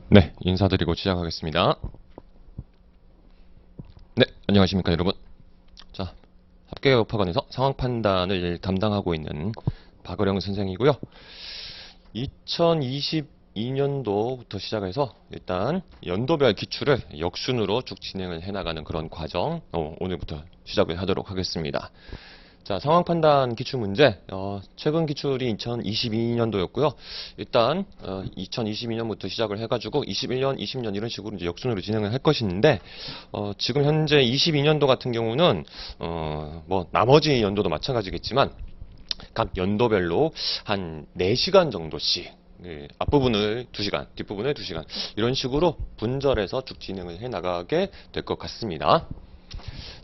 네, 인사드리고 시작하겠습니다. 네, 안녕하십니까 여러분. 자, 합계업학원에서 상황 판단을 담당하고 있는 박어령 선생이고요. 2022년도부터 시작해서 일단 연도별 기출을 역순으로 쭉 진행을 해나가는 그런 과정 오늘부터 시작을 하도록 하겠습니다. 자, 상황 판단 기출 문제. 최근 기출이 2022년도였고요. 일단 2022년부터 시작을 해가지고 21년, 20년 이런 식으로 이제 역순으로 진행을 할 것인데 지금 현재 22년도 같은 경우는 뭐 나머지 연도도 마찬가지겠지만 각 연도별로 한 4시간 정도씩 앞부분을 2시간, 뒷부분을 2시간 이런 식으로 분절해서 쭉 진행을 해 나가게 될 것 같습니다.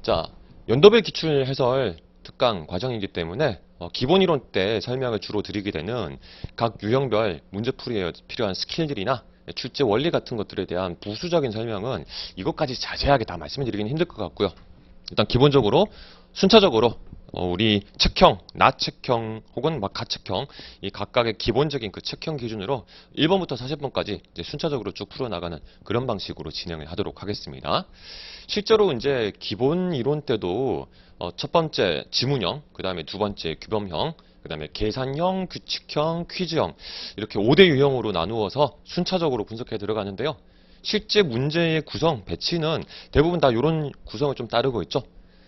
자, 연도별 기출 해설 특강 과정이기 때문에 기본 이론 때 설명을 주로 드리게 되는 각 유형별 문제풀이에 필요한 스킬들이나 출제 원리 같은 것들에 대한 부수적인 설명은 이것까지 자세하게 다 말씀을 드리기는 힘들 것 같고요. 일단 기본적으로 순차적으로 우리 책형, 나책형 혹은 막 가책형 이 각각의 기본적인 그 책형 기준으로 1번부터 40번까지 이제 순차적으로 쭉 풀어나가는 그런 방식으로 진행을 하도록 하겠습니다. 실제로 이제 기본 이론 때도 첫 번째 지문형, 그 다음에 두 번째 규범형, 그 다음에 계산형, 규칙형, 퀴즈형 이렇게 5대 유형으로 나누어서 순차적으로 분석해 들어가는데요. 실제 문제의 구성, 배치는 대부분 다 이런 구성을 좀 따르고 있죠.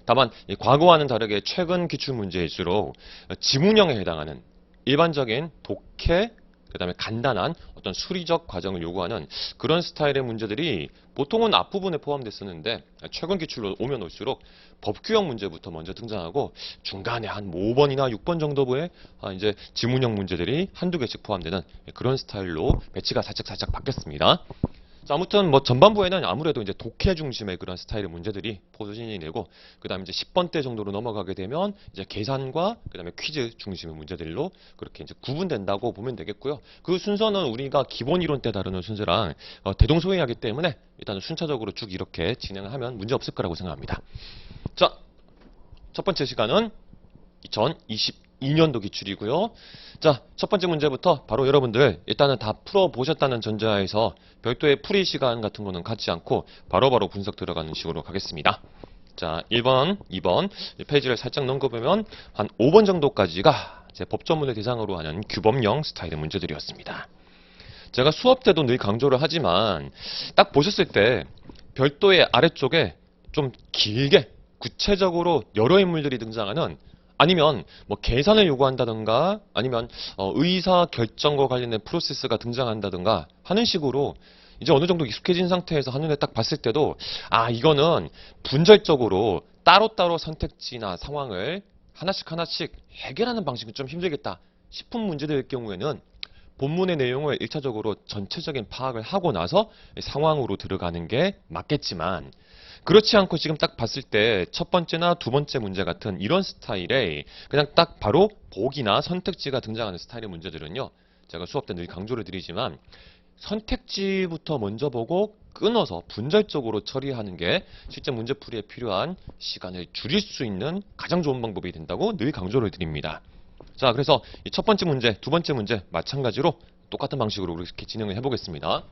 다만 과거와는 다르게 최근 기출 문제일수록 지문형에 해당하는 일반적인 독해, 그 다음에 간단한 어떤 수리적 과정을 요구하는 그런 스타일의 문제들이 보통은 앞부분에 포함됐었는데 최근 기출로 오면 올수록 법규형 문제부터 먼저 등장하고 중간에 한 5번이나 6번 정도의 이제 지문형 문제들이 한두 개씩 포함되는 그런 스타일로 배치가 살짝 바뀌었습니다. 자, 아무튼 뭐 전반부에는 아무래도 이제 독해 중심의 그런 스타일의 문제들이 포진이 되고 그다음에 이제 10번대 정도로 넘어가게 되면 이제 계산과 그다음에 퀴즈 중심의 문제들로 그렇게 이제 구분된다고 보면 되겠고요. 그 순서는 우리가 기본 이론 때 다루는 순서랑 대동소이하기 때문에 일단은 순차적으로 쭉 이렇게 진행을 하면 문제 없을 거라고 생각합니다. 자, 첫 번째 시간은 2022년도 기출이고요. 자, 첫 번째 문제부터 바로 여러분들 일단은 다 풀어보셨다는 전제하에서 별도의 풀이 시간 같은 거는 갖지 않고 바로바로 분석 들어가는 식으로 가겠습니다. 자, 1번, 2번 페이지를 살짝 넘겨보면 한 5번 정도까지가 제 법조문을 대상으로 하는 규범형 스타일의 문제들이었습니다. 제가 수업 때도 늘 강조를 하지만 딱 보셨을 때 별도의 아래쪽에 좀 길게 구체적으로 여러 인물들이 등장하는 아니면 뭐 계산을 요구한다든가 아니면 의사 결정과 관련된 프로세스가 등장한다든가 하는 식으로 이제 어느 정도 익숙해진 상태에서 한눈에 딱 봤을 때도 이거는 분절적으로 따로따로 선택지나 상황을 하나씩 해결하는 방식은 좀 힘들겠다 싶은 문제들일 경우에는 본문의 내용을 1차적으로 전체적인 파악을 하고 나서 상황으로 들어가는 게 맞겠지만 그렇지 않고 지금 딱 봤을 때 첫 번째나 두 번째 문제 같은 이런 스타일의 그냥 딱 바로 보기나 선택지가 등장하는 스타일의 문제들은요. 제가 수업 때 늘 강조를 드리지만 선택지부터 먼저 보고 끊어서 분절적으로 처리하는 게 실제 문제풀이에 필요한 시간을 줄일 수 있는 가장 좋은 방법이 된다고 늘 강조를 드립니다. 자, 그래서 첫 번째 문제, 두 번째 문제 마찬가지로 똑같은 방식으로 이렇게 진행을 해보겠습니다.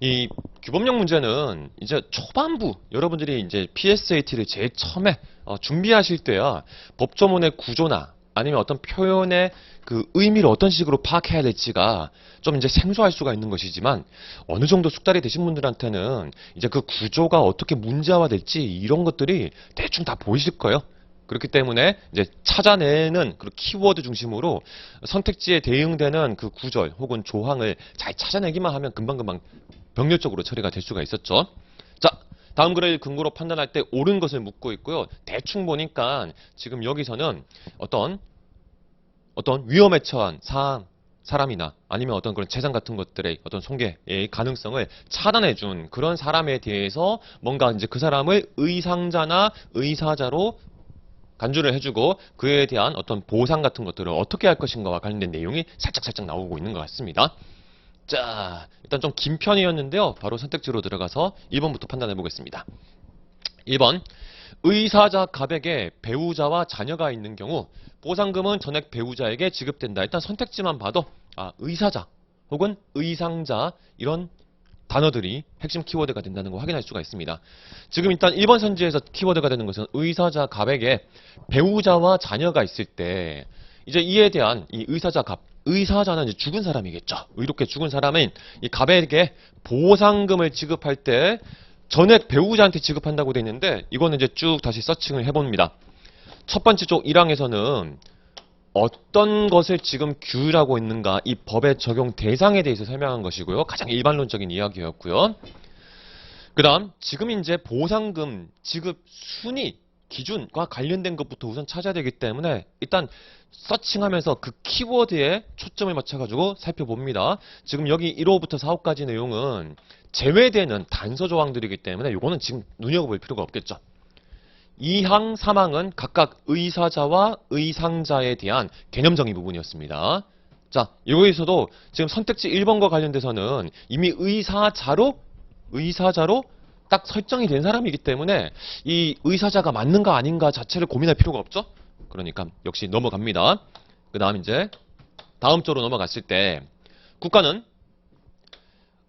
이 규범형 문제는 이제 초반부 여러분들이 이제 PSAT를 제일 처음에 준비하실 때야 법조문의 구조나 아니면 어떤 표현의 그 의미를 어떤 식으로 파악해야 될지가 좀 이제 생소할 수가 있는 것이지만 어느 정도 숙달이 되신 분들한테는 이제 그 구조가 어떻게 문제화될지 이런 것들이 대충 다 보이실 거예요. 그렇기 때문에 이제 찾아내는 그 키워드 중심으로 선택지에 대응되는 그 구절 혹은 조항을 잘 찾아내기만 하면 금방금방 병렬적으로 처리가 될 수가 있었죠. 자, 다음 글을 근거로 판단할 때 옳은 것을 묻고 있고요. 대충 보니까 지금 여기서는 어떤 위험에 처한 사람이나 아니면 어떤 그런 재산 같은 것들의 어떤 손괴의 가능성을 차단해 준 그런 사람에 대해서 뭔가 이제 그 사람을 의상자나 의사자로 간주를 해주고 그에 대한 어떤 보상 같은 것들을 어떻게 할 것인가와 관련된 내용이 살짝 나오고 있는 것 같습니다. 자, 일단 좀 긴 편이었는데요. 바로 선택지로 들어가서 1번부터 판단해 보겠습니다. 1번, 의사자 갑에게 배우자와 자녀가 있는 경우 보상금은 전액 배우자에게 지급된다. 일단 선택지만 봐도 의사자 혹은 의상자 이런 단어들이 핵심 키워드가 된다는 거 확인할 수가 있습니다. 지금 일단 1번 선지에서 키워드가 되는 것은 의사자 갑에게 배우자와 자녀가 있을 때 이제 이에 대한 이 의사자 갑, 의사자는 이제 죽은 사람이겠죠. 의롭게 죽은 사람인 이 갑에게 보상금을 지급할 때 전액 배우자한테 지급한다고 되어 있는데 이거는 이제 쭉 다시 서칭을 해봅니다. 첫 번째 쪽 1항에서는 어떤 것을 지금 규율하고 있는가 이 법의 적용 대상에 대해서 설명한 것이고요. 가장 일반론적인 이야기였고요. 그 다음 지금 이제 보상금 지급 순위 기준과 관련된 것부터 우선 찾아야 되기 때문에 일단 서칭하면서 그 키워드에 초점을 맞춰가지고 살펴봅니다. 지금 여기 1호부터 4호까지 내용은 제외되는 단서 조항들이기 때문에 이거는 지금 눈여겨볼 필요가 없겠죠. 2항, 3항은 각각 의사자와 의상자에 대한 개념적인 부분이었습니다. 자, 여기에서도 지금 선택지 1번과 관련돼서는 이미 의사자로 딱 설정이 된 사람이기 때문에 이 의사자가 맞는가 아닌가 자체를 고민할 필요가 없죠. 그러니까 역시 넘어갑니다. 그 다음 이제 다음 쪽으로 넘어갔을 때 국가는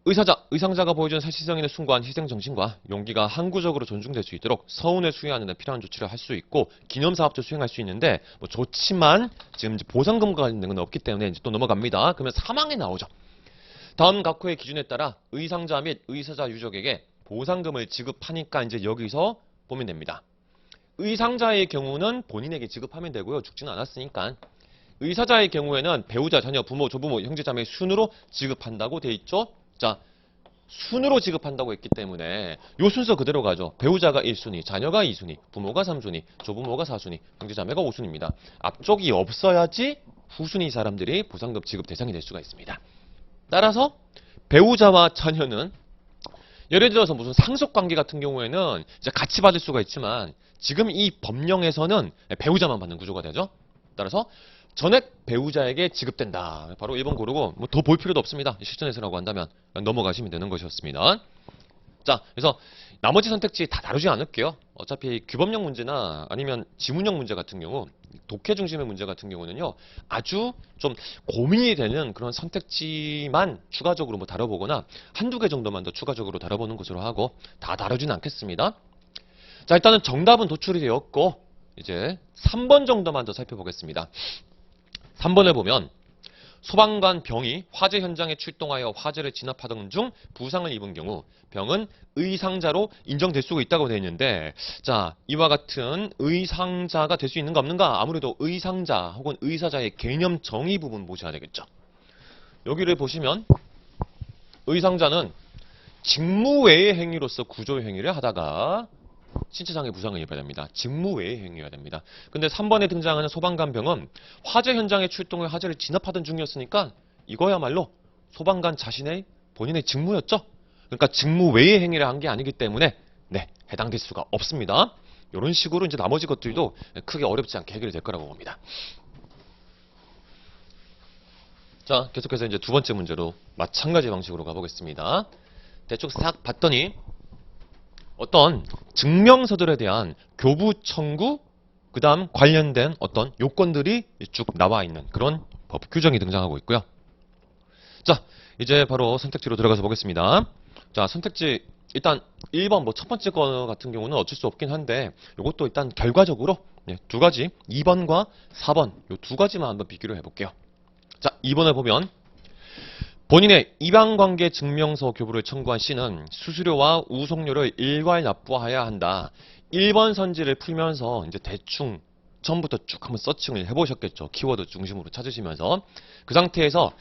의상자가 보여주는 사실성인의 숭고한 희생정신과 용기가 항구적으로 존중될 수 있도록 서운을 수행하는 데 필요한 조치를 할 수 있고 기념사업도 수행할 수 있는데 뭐 좋지만 지금 이제 보상금과 관련된 건 없기 때문에 이제 또 넘어갑니다. 그러면 사망에 나오죠. 다음 각호의 기준에 따라 의상자 및 의사자 유족에게 보상금을 지급하니까 이제 여기서 보면 됩니다. 의상자의 경우는 본인에게 지급하면 되고요. 죽지는 않았으니까. 의사자의 경우에는 배우자, 자녀, 부모, 조부모, 형제자매 순으로 지급한다고 돼 있죠. 자, 순으로 지급한다고 했기 때문에 요 순서 그대로 가죠. 배우자가 1순위, 자녀가 2순위, 부모가 3순위, 조부모가 4순위, 형제자매가 5순위입니다. 앞쪽이 없어야지 후순위 사람들이 보상금 지급 대상이 될 수가 있습니다. 따라서 배우자와 자녀는 예를 들어서 무슨 상속관계 같은 경우에는 이제 같이 받을 수가 있지만 지금 이 법령에서는 배우자만 받는 구조가 되죠. 따라서 전액 배우자에게 지급된다. 바로 1번 고르고 뭐 더 볼 필요도 없습니다. 실전에서라고 한다면 넘어가시면 되는 것이었습니다. 자, 그래서 나머지 선택지 다 다루지 않을게요. 어차피 규범형 문제나 아니면 지문형 문제 같은 경우 독해 중심의 문제 같은 경우는요. 아주 좀 고민이 되는 그런 선택지만 추가적으로 뭐 다뤄보거나 한두 개 정도만 더 추가적으로 다뤄보는 것으로 하고 다 다루지는 않겠습니다. 자, 일단은 정답은 도출이 되었고 이제 3번 정도만 더 살펴보겠습니다. 3번을 보면 소방관 병이 화재 현장에 출동하여 화재를 진압하던 중 부상을 입은 경우 병은 의상자로 인정될 수가 있다고 되어 있는데 자, 이와 같은 의상자가 될 수 있는가 없는가 아무래도 의상자 혹은 의사자의 개념 정의 부분 보셔야 되겠죠. 여기를 보시면 의상자는 직무 외의 행위로서 구조 행위를 하다가 신체상의 부상을 입어야 됩니다. 직무 외의 행위여야 됩니다. 근데 3번에 등장하는 소방관 병은 화재 현장에 출동해 화재를 진압하던 중이었으니까 이거야말로 소방관 자신의 본인의 직무였죠. 그러니까 직무 외의 행위를 한 게 아니기 때문에 네, 해당될 수가 없습니다. 이런 식으로 이제 나머지 것들도 크게 어렵지 않게 해결이 될 거라고 봅니다. 자, 계속해서 이제 두 번째 문제로 마찬가지 방식으로 가보겠습니다. 대충 싹 봤더니 어떤 증명서들에 대한 교부 청구, 그 다음 관련된 어떤 요건들이 쭉 나와 있는 그런 법 규정이 등장하고 있고요. 자, 이제 바로 선택지로 들어가서 보겠습니다. 자, 선택지 일단 1번 뭐 첫 번째 거 같은 경우는 어쩔 수 없긴 한데 이것도 일단 결과적으로 두 가지 2번과 4번 요 두 가지만 한번 비교를 해볼게요. 자, 2번을 보면 본인의 입양관계 증명서 교부를 청구한 C는 수수료와 우송료를 일괄 납부해야 한다. 1번 선지를 풀면서 이제 대충 처음부터 쭉 한번 서칭을 해보셨겠죠. 키워드 중심으로 찾으시면서 그 상태에서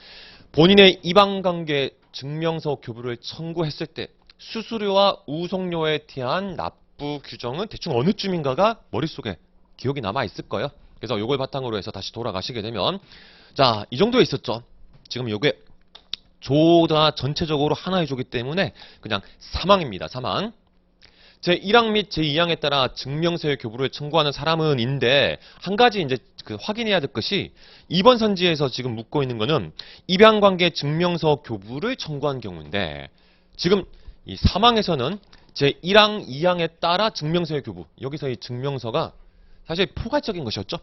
본인의 입양관계 증명서 교부를 청구했을 때 수수료와 우송료에 대한 납부 규정은 대충 어느 쯤인가가 머릿속에 기억이 남아 있을 거예요. 그래서 이걸 바탕으로 해서 다시 돌아가시게 되면 자, 이 정도에 있었죠. 지금 요게 조가 전체적으로 하나의 조기 때문에 그냥 사망입니다. 사망. 제1항 및 제2항에 따라 증명서의 교부를 청구하는 사람은인데 한 가지 이제 그 확인해야 될 것이 2번 선지에서 지금 묻고 있는 거는 입양관계 증명서 교부를 청구한 경우인데 지금 이 사망에서는 제1항, 2항에 따라 증명서의 교부. 여기서 이 증명서가 사실 포괄적인 것이었죠.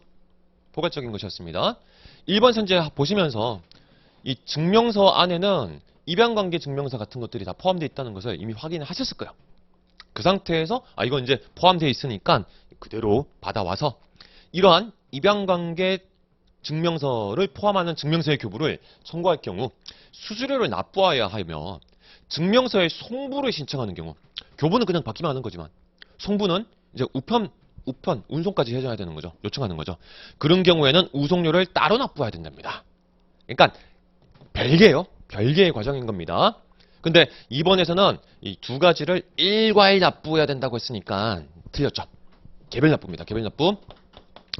포괄적인 것이었습니다. 1번 선지 보시면서 이 증명서 안에는 입양관계 증명서 같은 것들이 다 포함되어 있다는 것을 이미 확인을 하셨을 거예요. 그 상태에서 이건 이제 포함되어 있으니까 그대로 받아와서 이러한 입양관계 증명서를 포함하는 증명서의 교부를 청구할 경우 수수료를 납부해야 하며 증명서의 송부를 신청하는 경우 교부는 그냥 받기만 하는 거지만 송부는 이제 운송까지 해줘야 되는 거죠. 요청하는 거죠. 그런 경우에는 우송료를 따로 납부해야 된답니다. 그러니까 별개예요. 별개의 과정인 겁니다. 근데 이번에서는 이 두 가지를 일괄 납부해야 된다고 했으니까 틀렸죠. 개별 납부입니다. 개별 납부.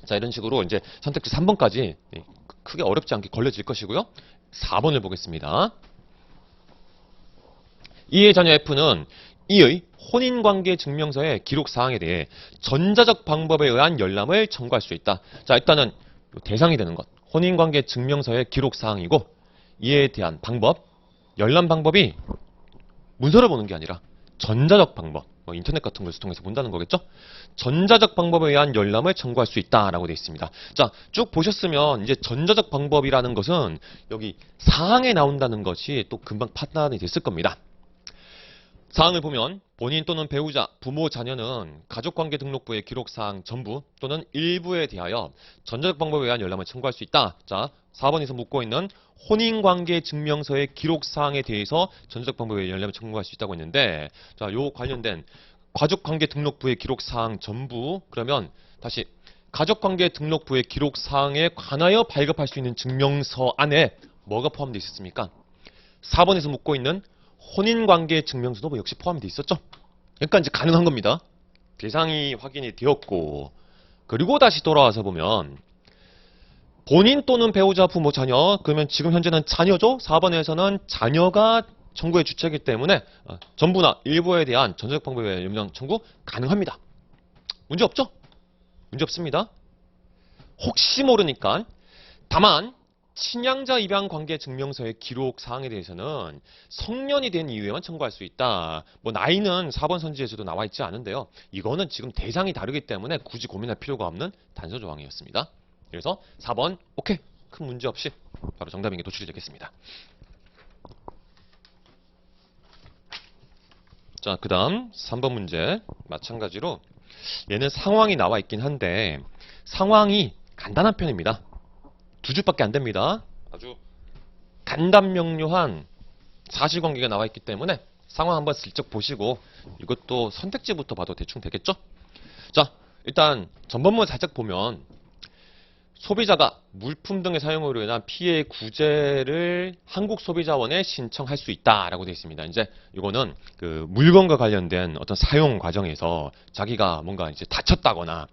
자, 이런 식으로 이제 선택지 3번까지 크게 어렵지 않게 걸려질 것이고요. 4번을 보겠습니다. 이의 자녀 F는 이의 혼인관계 증명서의 기록 사항에 대해 전자적 방법에 의한 열람을 청구할 수 있다. 자, 일단은 대상이 되는 것. 혼인관계 증명서의 기록 사항이고 이에 대한 방법, 열람 방법이 문서를 보는 게 아니라 전자적 방법, 인터넷 같은 것을 통해서 본다는 거겠죠? 전자적 방법에 의한 열람을 청구할 수 있다라고 되어 있습니다. 자, 쭉 보셨으면 이제 전자적 방법이라는 것은 여기 사항에 나온다는 것이 또 금방 판단이 됐을 겁니다. 사항을 보면 본인 또는 배우자, 부모, 자녀는 가족관계 등록부의 기록사항 전부 또는 일부에 대하여 전자적 방법에 의한 열람을 청구할 수 있다. 자, 4번에서 묻고 있는 혼인관계 증명서의 기록사항에 대해서 전자적 방법에 의한 열람을 청구할 수 있다고 했는데, 자, 요 관련된 가족관계 등록부의 기록사항 전부, 그러면 다시 가족관계 등록부의 기록사항에 관하여 발급할 수 있는 증명서 안에 뭐가 포함되어 있었습니까? 4번에서 묻고 있는 혼인관계 증명서도 역시 포함이 되어 있었죠. 그러니까 이제 가능한 겁니다. 대상이 확인이 되었고, 그리고 다시 돌아와서 보면 본인 또는 배우자, 부모, 자녀, 그러면 지금 현재는 자녀죠. 4번에서는 자녀가 청구의 주체이기 때문에 전부나 일부에 대한 전자적 방법의 열람 청구 가능합니다. 문제 없죠? 문제 없습니다. 혹시 모르니까. 다만 친양자 입양 관계 증명서의 기록 사항에 대해서는 성년이 된 이후에만 청구할 수 있다. 뭐 나이는 4번 선지에서도 나와 있지 않은데요. 이거는 지금 대상이 다르기 때문에 굳이 고민할 필요가 없는 단서 조항이었습니다. 그래서 4번 오케이. 큰 문제 없이 바로 정답인 게 도출이 되겠습니다. 자, 그 다음 3번 문제 마찬가지로 얘는 상황이 나와 있긴 한데 상황이 간단한 편입니다. 두 줄밖에 안 됩니다. 아주 간단명료한 사실관계가 나와 있기 때문에 상황 한번 슬쩍 보시고 이것도 선택지부터 봐도 대충 되겠죠? 자, 일단 전번문 살짝 보면 소비자가 물품 등의 사용으로 인한 피해 구제를 한국소비자원에 신청할 수 있다라고 되어 있습니다. 이제 이거는 그 물건과 관련된 어떤 사용 과정에서 자기가 뭔가 이제 다쳤다거나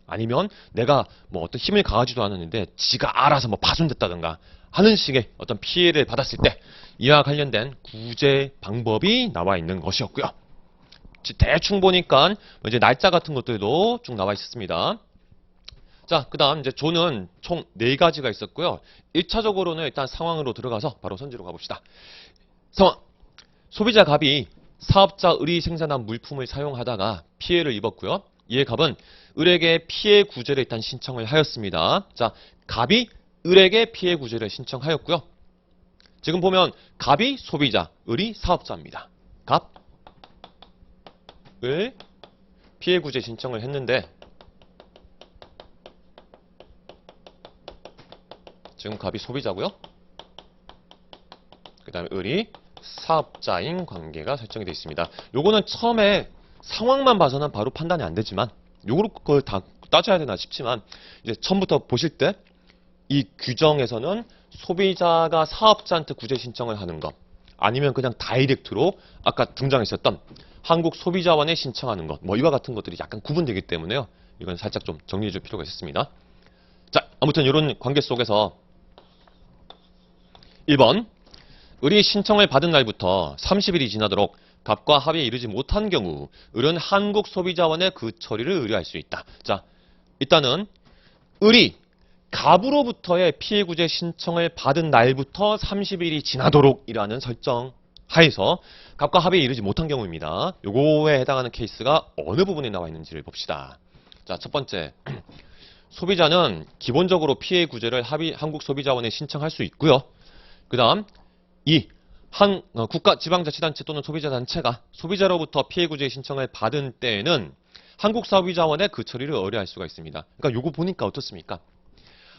아니면 내가 뭐 어떤 힘을 가하지도 않았는데 지가 알아서 뭐 파손됐다든가 하는 식의 어떤 피해를 받았을 때 이와 관련된 구제 방법이 나와 있는 것이었고요. 대충 보니까 이제 날짜 같은 것들도 쭉 나와 있었습니다. 자, 그 다음 이제 조는 총 4가지가 있었고요. 1차적으로는 일단 상황으로 들어가서 바로 선지로 가봅시다. 상황. 소비자 갑이 사업자 을이 생산한 물품을 사용하다가 피해를 입었고요. 이에 갑은 을에게 피해 구제를 일단 신청을 하였습니다. 자, 갑이 을에게 피해 구제를 신청하였고요. 지금 보면 갑이 소비자, 을이 사업자입니다. 갑, 을 피해 구제 신청을 했는데 지금 갑이 소비자고요. 그 다음에 을이 사업자인 관계가 설정이 되어 있습니다. 요거는 처음에 상황만 봐서는 바로 판단이 안 되지만 요걸 그걸 다 따져야 되나 싶지만 이제 처음부터 보실 때 이 규정에서는 소비자가 사업자한테 구제 신청을 하는 것 아니면 그냥 다이렉트로 아까 등장했었던 한국소비자원에 신청하는 것 뭐 이와 같은 것들이 약간 구분되기 때문에요. 이건 살짝 좀 정리해 줄 필요가 있습니다. 자, 아무튼 이런 관계 속에서 1번 을이 신청을 받은 날부터 30일이 지나도록 갑과 합의에 이르지 못한 경우 을은 한국소비자원에 그 처리를 의뢰할 수 있다. 자, 일단은 을이 갑으로부터의 피해구제 신청을 받은 날부터 30일이 지나도록 이라는 설정 하에서 갑과 합의에 이르지 못한 경우입니다. 요거에 해당하는 케이스가 어느 부분에 나와 있는지를 봅시다. 자, 첫 번째 소비자는 기본적으로 피해 구제를 한국소비자원에 신청할 수 있고요. 그 다음 2. 국가, 지방자치단체 또는 소비자단체가 소비자로부터 피해구제 신청을 받은 때에는 한국소비자원에 그 처리를 의뢰할 수가 있습니다. 그러니까 요거 보니까 어떻습니까?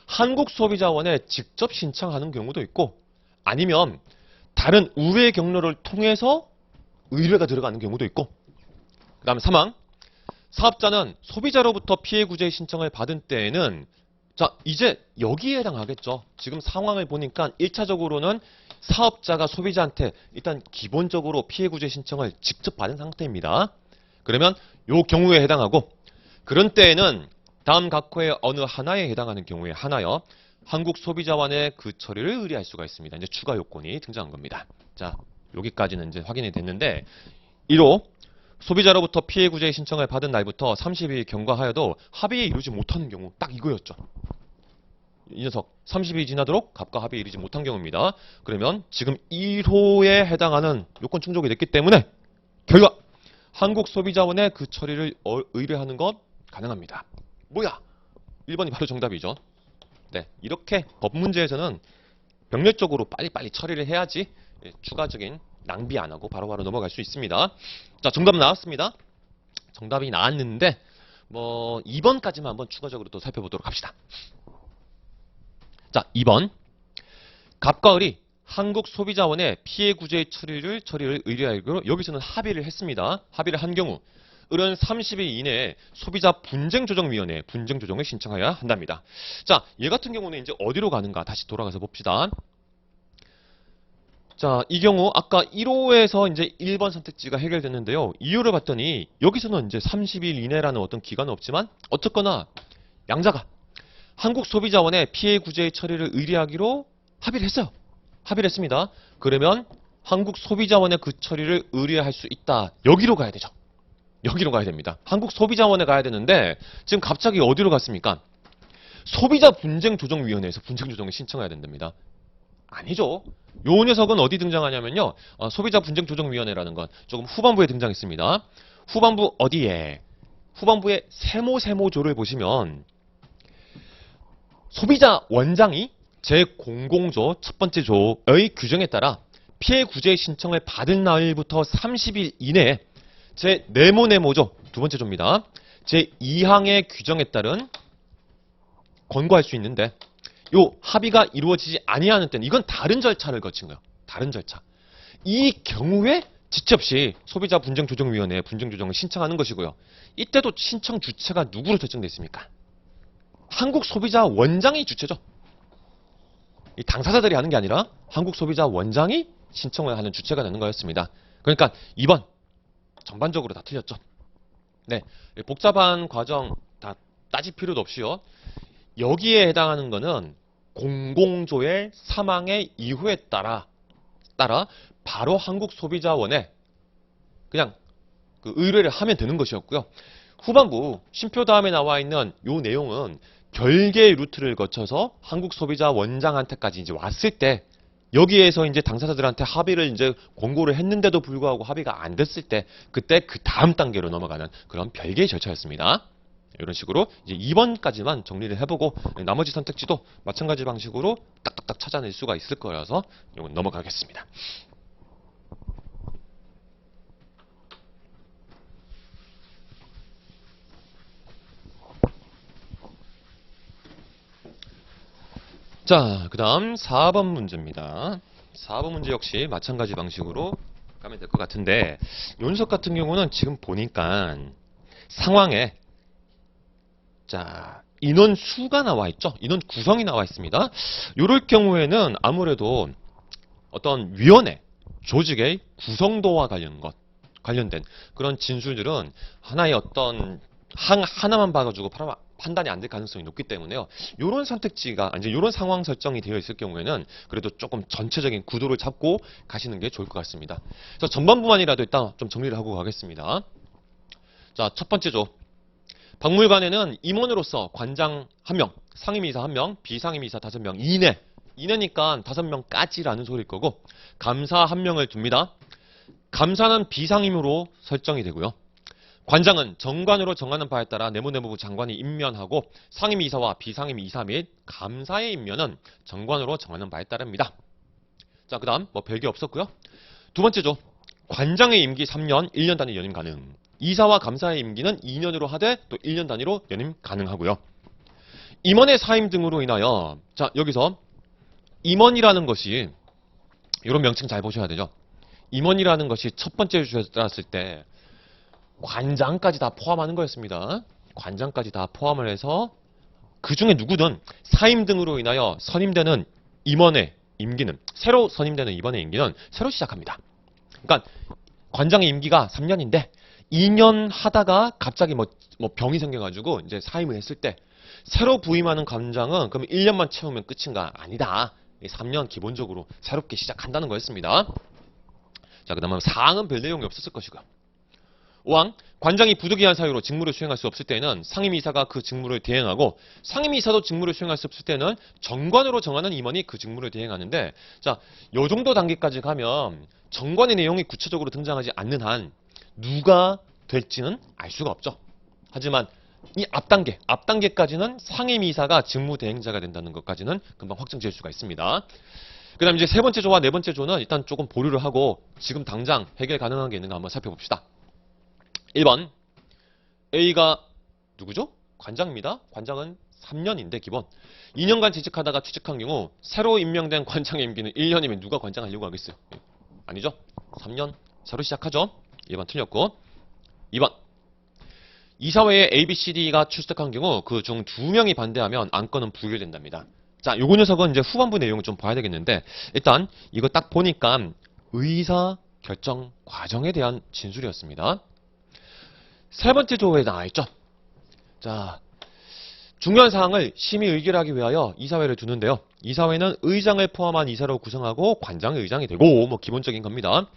한국소비자원에 직접 신청하는 경우도 있고 아니면 다른 우회 경로를 통해서 의뢰가 들어가는 경우도 있고 그 다음에 3항 사업자는 소비자로부터 피해구제 신청을 받은 때에는 자 이제 여기에 해당하겠죠. 지금 상황을 보니까 1차적으로는 사업자가 소비자한테 일단 기본적으로 피해구제 신청을 직접 받은 상태입니다. 그러면 요 경우에 해당하고 그런 때에는 다음 각호의 어느 하나에 해당하는 경우에 하나여 한국소비자원에 그 처리를 의뢰할 수가 있습니다. 이제 추가 요건이 등장한 겁니다. 자 여기까지는 이제 확인이 됐는데 1호 소비자로부터 피해구제 신청을 받은 날부터 30일 경과하여도 합의에 이르지 못하는 경우 딱 이거였죠. 이 녀석 30일이 지나도록 갑과 합의에 이르지 못한 경우입니다. 그러면 지금 1호에 해당하는 요건 충족이 됐기 때문에 결과 한국소비자원에 그 처리를 의뢰하는 것 가능합니다. 뭐야? 1번이 바로 정답이죠. 네, 이렇게 법 문제에서는 병렬적으로 빨리빨리 처리를 해야지 추가적인 낭비 안 하고 바로바로 넘어갈 수 있습니다. 자, 정답 나왔습니다. 정답이 나왔는데 뭐 2번까지만 한번 추가적으로 또 살펴보도록 합시다. 자, 2번. 갑과 을이 한국소비자원에 피해구제 처리를 의뢰하기로 여기서는 합의를 했습니다. 합의를 한 경우 을은 30일 이내에 소비자 분쟁조정위원회에 분쟁조정을 신청해야 한답니다. 자, 얘 같은 경우는 이제 어디로 가는가 다시 돌아가서 봅시다. 자, 이 경우 아까 1호에서 이제 1번 선택지가 해결됐는데요. 이유를 봤더니 여기서는 이제 30일 이내라는 어떤 기간은 없지만 어쨌거나 양자가 한국소비자원에 피해구제 처리를 의뢰하기로 합의를 했어요. 합의를 했습니다. 그러면 한국소비자원에 그 처리를 의뢰할 수 있다. 여기로 가야 되죠. 여기로 가야 됩니다. 한국소비자원에 가야 되는데 지금 갑자기 어디로 갔습니까? 소비자분쟁조정위원회에서 분쟁조정을 신청해야 된답니다. 아니죠. 요 녀석은 어디 등장하냐면요. 소비자분쟁조정위원회라는 건 조금 후반부에 등장했습니다. 후반부 어디에? 후반부의 세모조를 보시면 소비자 원장이 제00조 첫 번째 조의 규정에 따라 피해구제 신청을 받은 날부터 30일 이내에 제 네모조 두 번째 조입니다. 제2항의 규정에 따른 권고할 수 있는데 요 합의가 이루어지지 아니하는 때는 이건 다른 절차를 거친 거예요. 다른 절차. 이 경우에 지체 없이 소비자분쟁조정위원회에 분쟁조정을 신청하는 것이고요. 이때도 신청 주체가 누구로 설정되어 있습니까? 한국소비자원장이 주체죠. 이 당사자들이 하는 게 아니라 한국소비자원장이 신청을 하는 주체가 되는 거였습니다. 그러니까 2번 전반적으로 다 틀렸죠. 네, 복잡한 과정 다 따질 필요도 없이요. 여기에 해당하는 거는 공공조의 사망의 이후에 따라 바로 한국소비자원에 그냥 그 의뢰를 하면 되는 것이었고요. 후반부 심표 다음에 나와 있는 요 내용은 별개의 루트를 거쳐서 한국소비자원장한테까지 이제 왔을 때 여기에서 이제 당사자들한테 합의를 이제 권고를 했는데도 불구하고 합의가 안 됐을 때 그때 그 다음 단계로 넘어가는 그런 별개의 절차였습니다. 이런 식으로 이제 2번까지만 정리를 해보고 나머지 선택지도 마찬가지 방식으로 딱딱딱 찾아낼 수가 있을 거라서 이건 넘어가겠습니다. 자, 그 다음 4번 문제입니다. 4번 문제 역시 마찬가지 방식으로 가면 될 것 같은데 요 녀석 같은 경우는 지금 보니까 상황에 자 인원 수가 나와 있죠. 인원 구성이 나와 있습니다. 이럴 경우에는 아무래도 어떤 위원회, 조직의 구성도와 관련된 그런 진술들은 하나의 어떤 하나만 봐가지고 판단이 안 될 가능성이 높기 때문에요. 이런 선택지가 이제 이런 상황 설정이 되어 있을 경우에는 그래도 조금 전체적인 구도를 잡고 가시는 게 좋을 것 같습니다. 그래서 전반부만이라도 일단 좀 정리를 하고 가겠습니다. 자, 첫 번째 조. 박물관에는 임원으로서 관장 1명, 상임이사 1명, 비상임이사 5명 이내니까 5명까지라는 소리일 거고 감사 1명을 둡니다. 감사는 비상임으로 설정이 되고요. 관장은 정관으로 정하는 바에 따라 내무부 장관이 임면하고 상임이사와 비상임이사 및 감사의 임면은 정관으로 정하는 바에 따릅니다. 자, 그 다음 뭐 별게 없었고요. 두 번째죠. 관장의 임기 3년, 1년 단위 연임 가능. 이사와 감사의 임기는 2년으로 하되 또 1년 단위로 연임 가능하고요. 임원의 사임 등으로 인하여, 자, 여기서 임원이라는 것이 이런 명칭 잘 보셔야 되죠. 임원이라는 것이 첫 번째 주에 따랐을 때 관장까지 다 포함하는 거였습니다. 관장까지 다 포함을 해서 그 중에 누구든 사임 등으로 인하여 선임되는 임원의 임기는, 새로 선임되는 임원의 임기는 새로 시작합니다. 그러니까 관장의 임기가 3년인데 2년 하다가 갑자기 뭐 병이 생겨가지고 이제 사임을 했을 때 새로 부임하는 관장은 그럼 1년만 채우면 끝인가? 아니다. 3년 기본적으로 새롭게 시작한다는 거였습니다. 자, 그 다음에 사항은 별 내용이 없었을 것이고요. 5항, 관장이 부득이한 사유로 직무를 수행할 수 없을 때는 상임이사가 그 직무를 대행하고 상임이사도 직무를 수행할 수 없을 때는 정관으로 정하는 임원이 그 직무를 대행하는데, 자, 요 정도 단계까지 가면 정관의 내용이 구체적으로 등장하지 않는 한 누가 될지는 알 수가 없죠. 하지만 이 앞단계까지는 상임이사가 직무 대행자가 된다는 것까지는 금방 확정 지을 수가 있습니다. 그 다음 이제 세 번째 조와 네 번째 조는 일단 조금 보류를 하고 지금 당장 해결 가능한 게 있는가 한번 살펴봅시다. 1번, A가 누구죠? 관장입니다. 관장은 3년인데 기본. 2년간 재직하다가 취직한 경우 새로 임명된 관장의 임기는 1년이면 누가 관장하려고 하겠어요? 아니죠? 3년 새로 시작하죠? 1번 틀렸고. 2번, 이사회에 A, B, C, D가 출석한 경우 그 중 2명이 반대하면 안건은 부결된답니다. 자, 요거 녀석은 이제 후반부 내용을 좀 봐야 되겠는데, 일단 이거 딱 보니까 의사 결정 과정에 대한 진술이었습니다. 세 번째 조에 나와있죠. 자, 중요한 사항을 심의 의결하기 위하여 이사회를 두는데요. 이사회는 의장을 포함한 이사로 구성하고 관장이 의장이 되고, 뭐 기본적인 겁니다.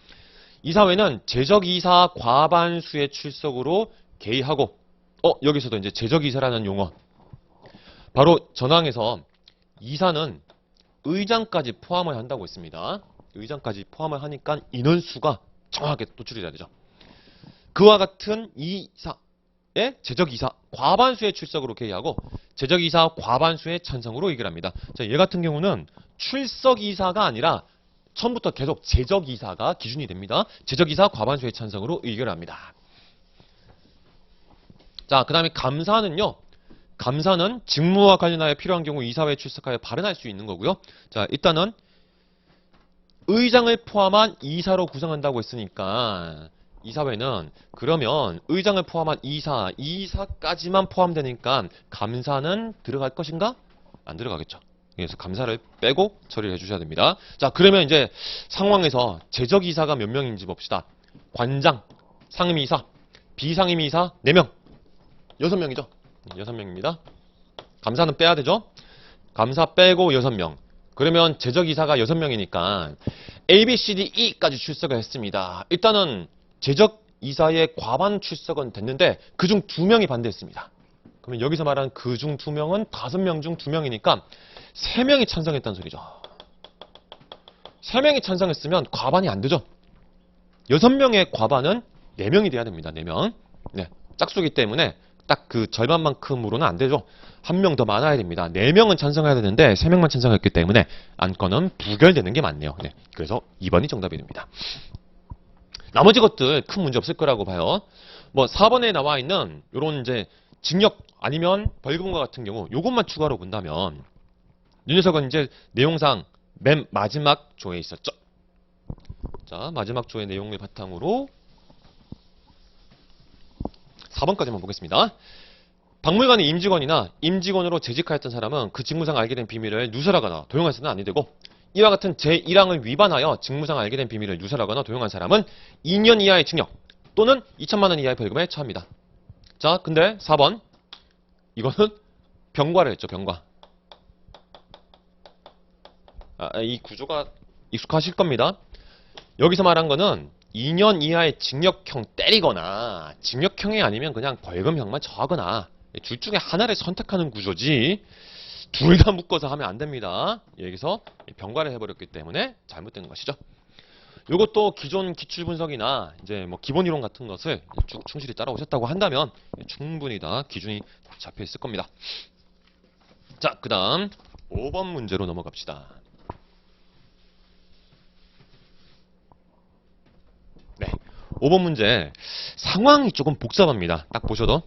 이사회는 재적이사 과반수의 출석으로 개의하고, 여기서도 이제 재적이사라는 용어. 바로 전항에서 이사는 의장까지 포함을 한다고 했습니다. 의장까지 포함을 하니까 인원수가 정확하게 도출이 돼야 되죠. 그와 같은 이사의 재적이사 과반수의 출석으로 개의하고 재적이사 과반수의 찬성으로 의결합니다. 자, 얘 같은 경우는 출석이사가 아니라 처음부터 계속 재적이사가 기준이 됩니다. 재적이사 과반수의 찬성으로 의결합니다. 자, 그 다음에 감사는요. 감사는 직무와 관련하여 필요한 경우 이사회에 출석하여 발언할 수 있는 거고요. 자, 일단은 의장을 포함한 이사로 구성한다고 했으니까 이사회는 그러면 의장을 포함한 이사까지만 포함되니까 감사는 들어갈 것인가? 안 들어가겠죠. 그래서 감사를 빼고 처리를 해주셔야 됩니다. 자, 그러면 이제 상황에서 재적이사가 몇 명인지 봅시다. 관장, 상임이사, 비상임이사 4명. 6명이죠. 6명입니다. 감사는 빼야 되죠. 감사 빼고 6명. 그러면 재적이사가 6명이니까 A, B, C, D, E까지 출석을 했습니다. 일단은 재적이사의 과반 출석은 됐는데 그중 2명이 반대했습니다. 그러면 여기서 말하는 그중 2명은 5명 중 2명이니까 3명이 찬성했다는 소리죠. 3명이 찬성했으면 과반이 안 되죠. 6명의 과반은 4명이 돼야 됩니다. 4명. 네, 짝수기 때문에 딱 그 절반만큼으로는 안 되죠. 한 명 더 많아야 됩니다. 4명은 찬성해야 되는데 3명만 찬성했기 때문에 안건은 부결되는 게 맞네요. 네, 그래서 2번이 정답이 됩니다. 나머지 것들 큰 문제 없을 거라고 봐요. 뭐 4번에 나와 있는 요런 이제 징역 아니면 벌금과 같은 경우 요것만 추가로 본다면 이 녀석은 이제 내용상 맨 마지막 조에 있었죠. 자, 마지막 조의 내용을 바탕으로 4번까지만 보겠습니다. 박물관의 임직원이나 임직원으로 재직하였던 사람은 그 직무상 알게 된 비밀을 누설하거나 도용해서는 아니 되고, 이와 같은 제1항을 위반하여 직무상 알게 된 비밀을 누설하거나 도용한 사람은 2년 이하의 징역 또는 2천만 원 이하의 벌금에 처합니다. 자, 근데 4번 이거는 병과를 했죠. 병과. 이 구조가 익숙하실 겁니다. 여기서 말한 거는 2년 이하의 징역형 때리거나 징역형이 아니면 그냥 벌금형만 처하거나 둘 중에 하나를 선택하는 구조지 둘 다 묶어서 하면 안 됩니다. 여기서 병과를 해버렸기 때문에 잘못된 것이죠. 이것도 기존 기출분석이나 이제 뭐 기본 이론 같은 것을 쭉 충실히 따라오셨다고 한다면 충분히 다 기준이 잡혀 있을 겁니다. 자, 그 다음 5번 문제로 넘어갑시다. 5번 문제 상황이 조금 복잡합니다. 딱 보셔도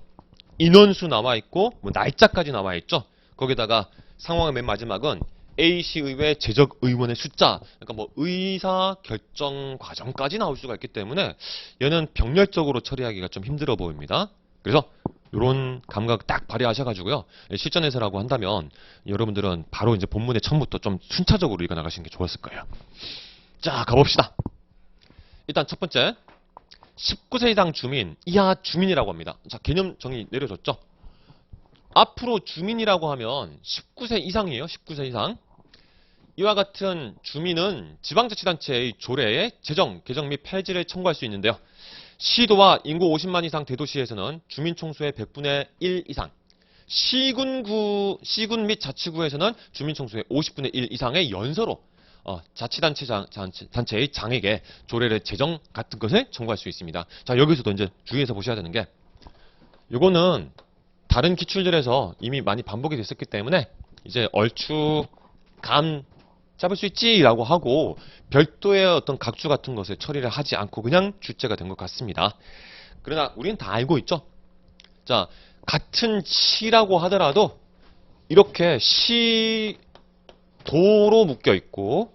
인원수 나와 있고 뭐 날짜까지 나와 있죠. 거기다가 상황의 맨 마지막은 A시의회 재적 의원의 숫자, 그러니까 뭐 의사 결정 과정까지 나올 수가 있기 때문에 얘는 병렬적으로 처리하기가 좀 힘들어 보입니다. 그래서 이런 감각 딱 발휘하셔가지고요. 실전에서라고 한다면 여러분들은 바로 이제 본문의 처음부터 좀 순차적으로 읽어 나가시는 게 좋았을 거예요. 자, 가봅시다. 일단 첫 번째, 19세 이상 주민, 이하 주민이라고 합니다. 자, 개념 정의 내려줬죠? 앞으로 주민이라고 하면 19세 이상이에요. 19세 이상. 이와 같은 주민은 지방자치단체의 조례에 제정, 개정 및 폐지를 청구할 수 있는데요. 시도와 인구 50만 이상 대도시에서는 주민총수의 100분의 1 이상, 시군 및 자치구에서는 주민총수의 50분의 1 이상의 연서로 자치단체의 장에게 조례를 제정 같은 것을 청구할 수 있습니다. 자, 여기서도 이제 주의해서 보셔야 되는 게, 요거는 다른 기출들에서 이미 많이 반복이 됐었기 때문에 이제 얼추 감 잡을 수 있지라고 하고 별도의 어떤 각주 같은 것을 처리를 하지 않고 그냥 출제가 된 것 같습니다. 그러나 우리는 다 알고 있죠. 자, 같은 시라고 하더라도 이렇게 시도로 묶여 있고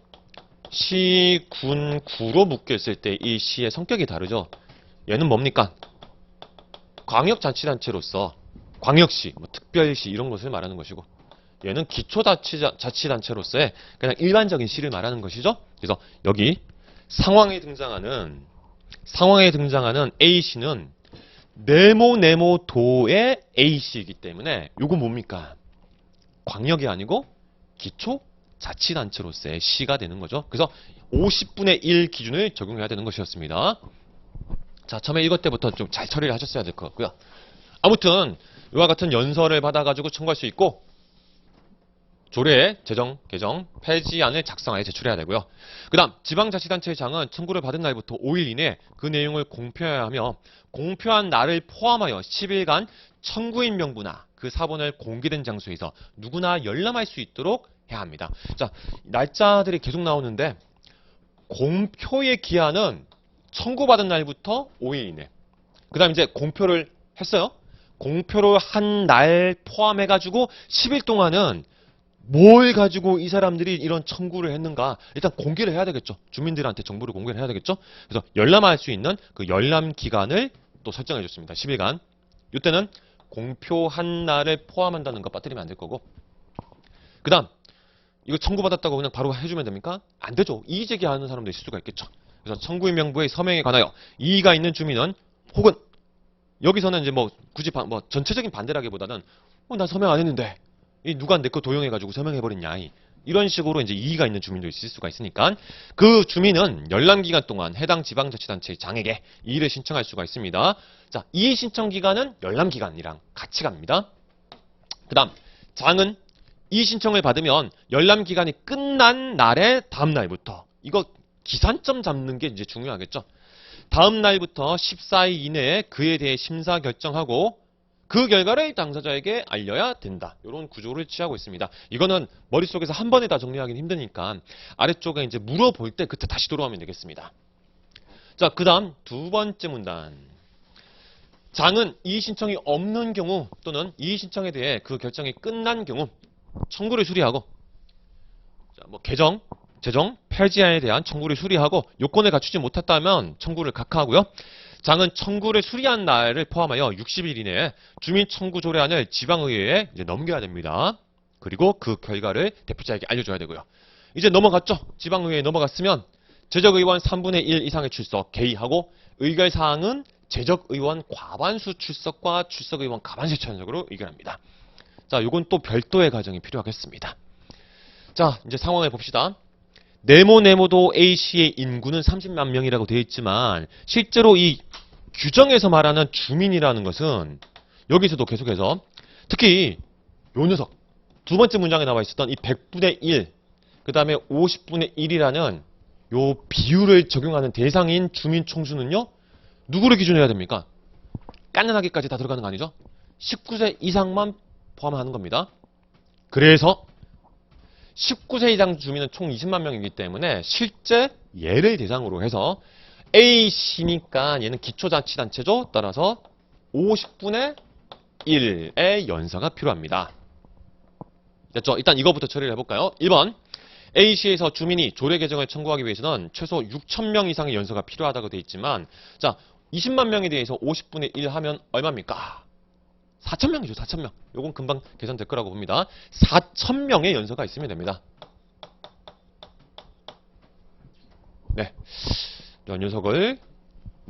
시군 구로 묶여 있을 때 이 시의 성격이 다르죠. 얘는 뭡니까? 광역자치단체로서 광역시, 뭐 특별시 이런 것을 말하는 것이고, 얘는 기초자치단체로서의 그냥 일반적인 시를 말하는 것이죠. 그래서 여기 상황에 등장하는 A시는 네모도의 A시이기 때문에 요거 뭡니까? 광역이 아니고 기초자치단체로서의 시가 되는 거죠. 그래서 50분의 1 기준을 적용해야 되는 것이었습니다. 자, 처음에 읽을 때부터 좀 잘 처리를 하셨어야 될 것 같고요. 아무튼 이와 같은 연서를 받아가지고 청구할 수 있고, 조례, 제정, 개정, 폐지안을 작성하여 제출해야 되고요. 그 다음 지방자치단체의 장은 청구를 받은 날부터 5일 이내에 그 내용을 공표해야 하며, 공표한 날을 포함하여 10일간 청구인 명부나 그 사본을 공개된 장소에서 누구나 열람할 수 있도록 해야 합니다. 자, 날짜들이 계속 나오는데 공표의 기한은 청구받은 날부터 5일 이내. 그 다음 이제 공표를 했어요. 공표를 한 날 포함해가지고 10일 동안은 뭘 가지고 이 사람들이 이런 청구를 했는가 일단 공개를 해야 되겠죠. 주민들한테 정보를 공개를 해야 되겠죠. 그래서 열람할 수 있는 그 열람 기간을 또 설정해 줬습니다. 10일간. 이때는 공표한 날을 포함한다는 거 빠뜨리면 안 될 거고, 그 다음 이거 청구받았다고 그냥 바로 해주면 됩니까? 안 되죠. 이의제기하는 사람도 있을 수가 있겠죠. 그래서 청구인 명부의 서명에 관하여 이의가 있는 주민은, 혹은 여기서는 이제 뭐 굳이 전체적인 반대라기보다는 나 서명 안 했는데 이 누가 내 거 도용해가지고 서명해버렸냐, 이런 식으로 이제 이의가 있는 주민도 있을 수가 있으니까 그 주민은 열람 기간 동안 해당 지방자치단체의 장에게 이의를 신청할 수가 있습니다. 자, 이의 신청 기간은 열람 기간이랑 같이 갑니다. 그 다음 장은 이의 신청을 받으면 열람 기간이 끝난 날의 다음 날부터, 이거 기산점 잡는 게 이제 중요하겠죠. 다음 날부터 14일 이내에 그에 대해 심사 결정하고 그 결과를 당사자에게 알려야 된다. 이런 구조를 취하고 있습니다. 이거는 머릿속에서 한 번에 다 정리하기는 힘드니까 아래쪽에 이제 물어볼 때 그때 다시 돌아오면 되겠습니다. 자, 그 다음 두 번째 문단. 장은 이의 신청이 없는 경우 또는 이의 신청에 대해 그 결정이 끝난 경우 청구를 수리하고, 자, 뭐 개정, 제정, 폐지안에 대한 청구를 수리하고 요건을 갖추지 못했다면 청구를 각하하고요. 장은 청구를 수리한 날을 포함하여 60일 이내에 주민 청구 조례안을 지방의회에 이제 넘겨야 됩니다. 그리고 그 결과를 대표자에게 알려줘야 되고요. 이제 넘어갔죠? 지방의회에 넘어갔으면 제적의원 3분의 1 이상의 출석 개의하고, 의결사항은 제적의원 과반수 출석과 출석의원 과반수 찬성으로 의결합니다. 자, 요건 또 별도의 과정이 필요하겠습니다. 자, 이제 상황을 봅시다. 네모도 A시의 인구는 30만 명이라고 되어 있지만 실제로 이 규정에서 말하는 주민이라는 것은 여기서도 계속해서 특히 요 녀석 두 번째 문장에 나와 있었던 이 100분의 1, 그 다음에 50분의 1이라는 요 비율을 적용하는 대상인 주민 총수는요, 누구를 기준으로 해야 됩니까? 깐난하게까지 다 들어가는 거 아니죠? 19세 이상만 포함하는 겁니다. 그래서 19세 이상 주민은 총 20만 명이기 때문에 실제 얘를 대상으로 해서 A씨니까 얘는 기초자치단체죠. 따라서 50분의 1의 연서가 필요합니다. 됐죠? 일단 이거부터 처리를 해볼까요? 1번. A시에서 주민이 조례 개정을 청구하기 위해서는 최소 6,000명 이상의 연서가 필요하다고 되어 있지만, 자, 20만 명에 대해서 50분의 1 하면 얼마입니까? 4,000명이죠, 4,000명. 요건 금방 계산될 거라고 봅니다. 4,000명의 연서가 있으면 됩니다. 네. 이 녀석을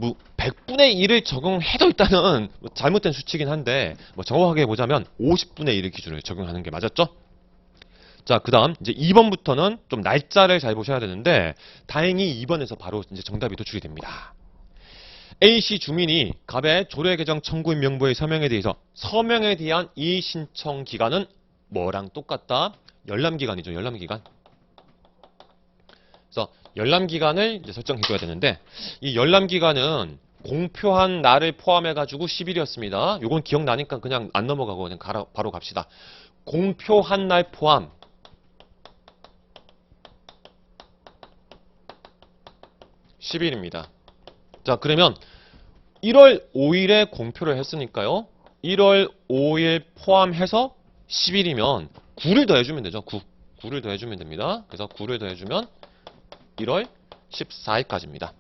100분의 1을 적용해도 일단은 잘못된 수치긴 한데, 정확하게 보자면 50분의 1을 기준으로 적용하는 게 맞았죠? 자, 그 다음, 이제 2번부터는 좀 날짜를 잘 보셔야 되는데, 다행히 2번에서 바로 이제 정답이 도출이 됩니다. A씨 주민이 갑의 조례 개정 청구 명부의 서명에 대해서 서명에 대한 이의 신청 기간은 뭐랑 똑같다? 열람기간이죠, 열람기간. 그래서 열람기간을 이제 설정해줘야 되는데, 이 열람기간은 공표한 날을 포함해가지고 10일이었습니다. 요건 기억나니까 그냥 안 넘어가고 그냥 바로 갑시다. 공표한 날 포함. 10일입니다. 자, 그러면 1월 5일에 공표를 했으니까요. 1월 5일 포함해서 10일이면 9를 더해주면 되죠. 9를 더해주면 됩니다. 그래서 9를 더해주면 1월 14일까지입니다.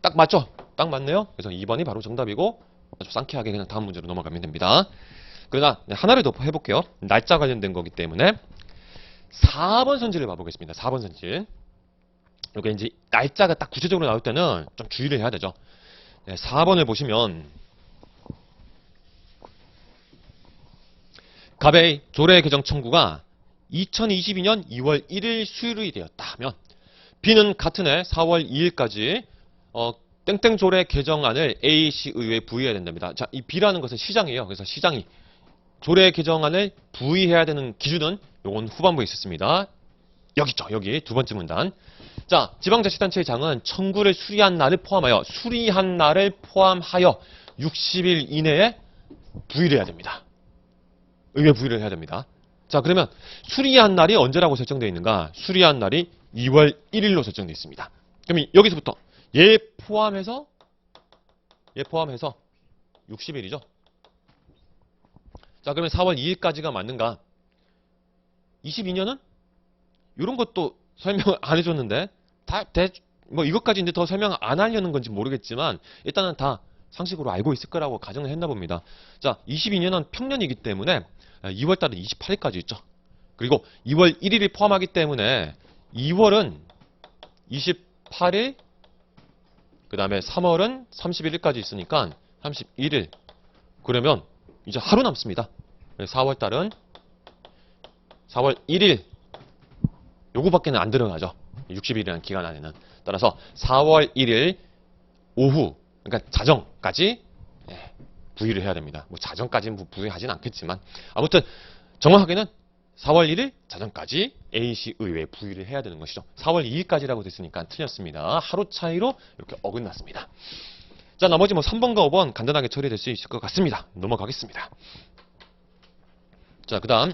딱 맞죠? 딱 맞네요. 그래서 2번이 바로 정답이고 아주 상쾌하게 그냥 다음 문제로 넘어가면 됩니다. 그러나 하나를 더 해볼게요. 날짜 관련된 거기 때문에 4번 선지를 봐보겠습니다. 4번 선지. 이게 이제 날짜가 딱 구체적으로 나올 때는 좀 주의를 해야 되죠. 네, 4번을 보시면 갑의 조례 개정 청구가 2022년 2월 1일 수요일이 되었다 하면 B는 같은 해 4월 2일까지 땡땡 조례 개정안을 A시 의회에 부의해야 된답니다. 자, 이 B라는 것은 시장이에요. 그래서 시장이 조례 개정안을 부의해야 되는 기준은 요건 후반부에 있었습니다. 여기 있죠. 여기 두 번째 문단. 자, 지방자치단체의 장은 청구를 수리한 날을 포함하여 60일 이내에 부의를 해야 됩니다. 의회 부의를 해야 됩니다. 자, 그러면 수리한 날이 언제라고 설정되어 있는가? 수리한 날이 2월 1일로 설정되어 있습니다. 그럼 여기서부터 얘 포함해서 60일이죠. 자, 그러면 4월 2일까지가 맞는가? 22년은 이런 것도 설명을 안 해줬는데 이것까지 이제 더 설명 안 하려는 건지 모르겠지만 일단은 다 상식으로 알고 있을 거라고 가정을 했나 봅니다. 자, 22년은 평년이기 때문에 2월달은 28일까지 있죠. 그리고 2월 1일이 포함하기 때문에 2월은 28일, 그 다음에 3월은 31일까지 있으니까 31일. 그러면 이제 하루 남습니다. 4월달은 4월 1일. 요거밖에는 안 들어가죠. 60일이라는 기간 안에는. 따라서 4월 1일 오후, 그러니까 자정까지 부의를 해야 됩니다. 자정까지는 부의하진 않겠지만 아무튼 정확하게는 4월 1일 자정까지 A시 의회에 부의를 해야 되는 것이죠. 4월 2일까지라고 됐으니까 틀렸습니다. 하루 차이로 이렇게 어긋났습니다. 자, 나머지 3번과 5번 간단하게 처리될 수 있을 것 같습니다. 넘어가겠습니다. 자, 그 다음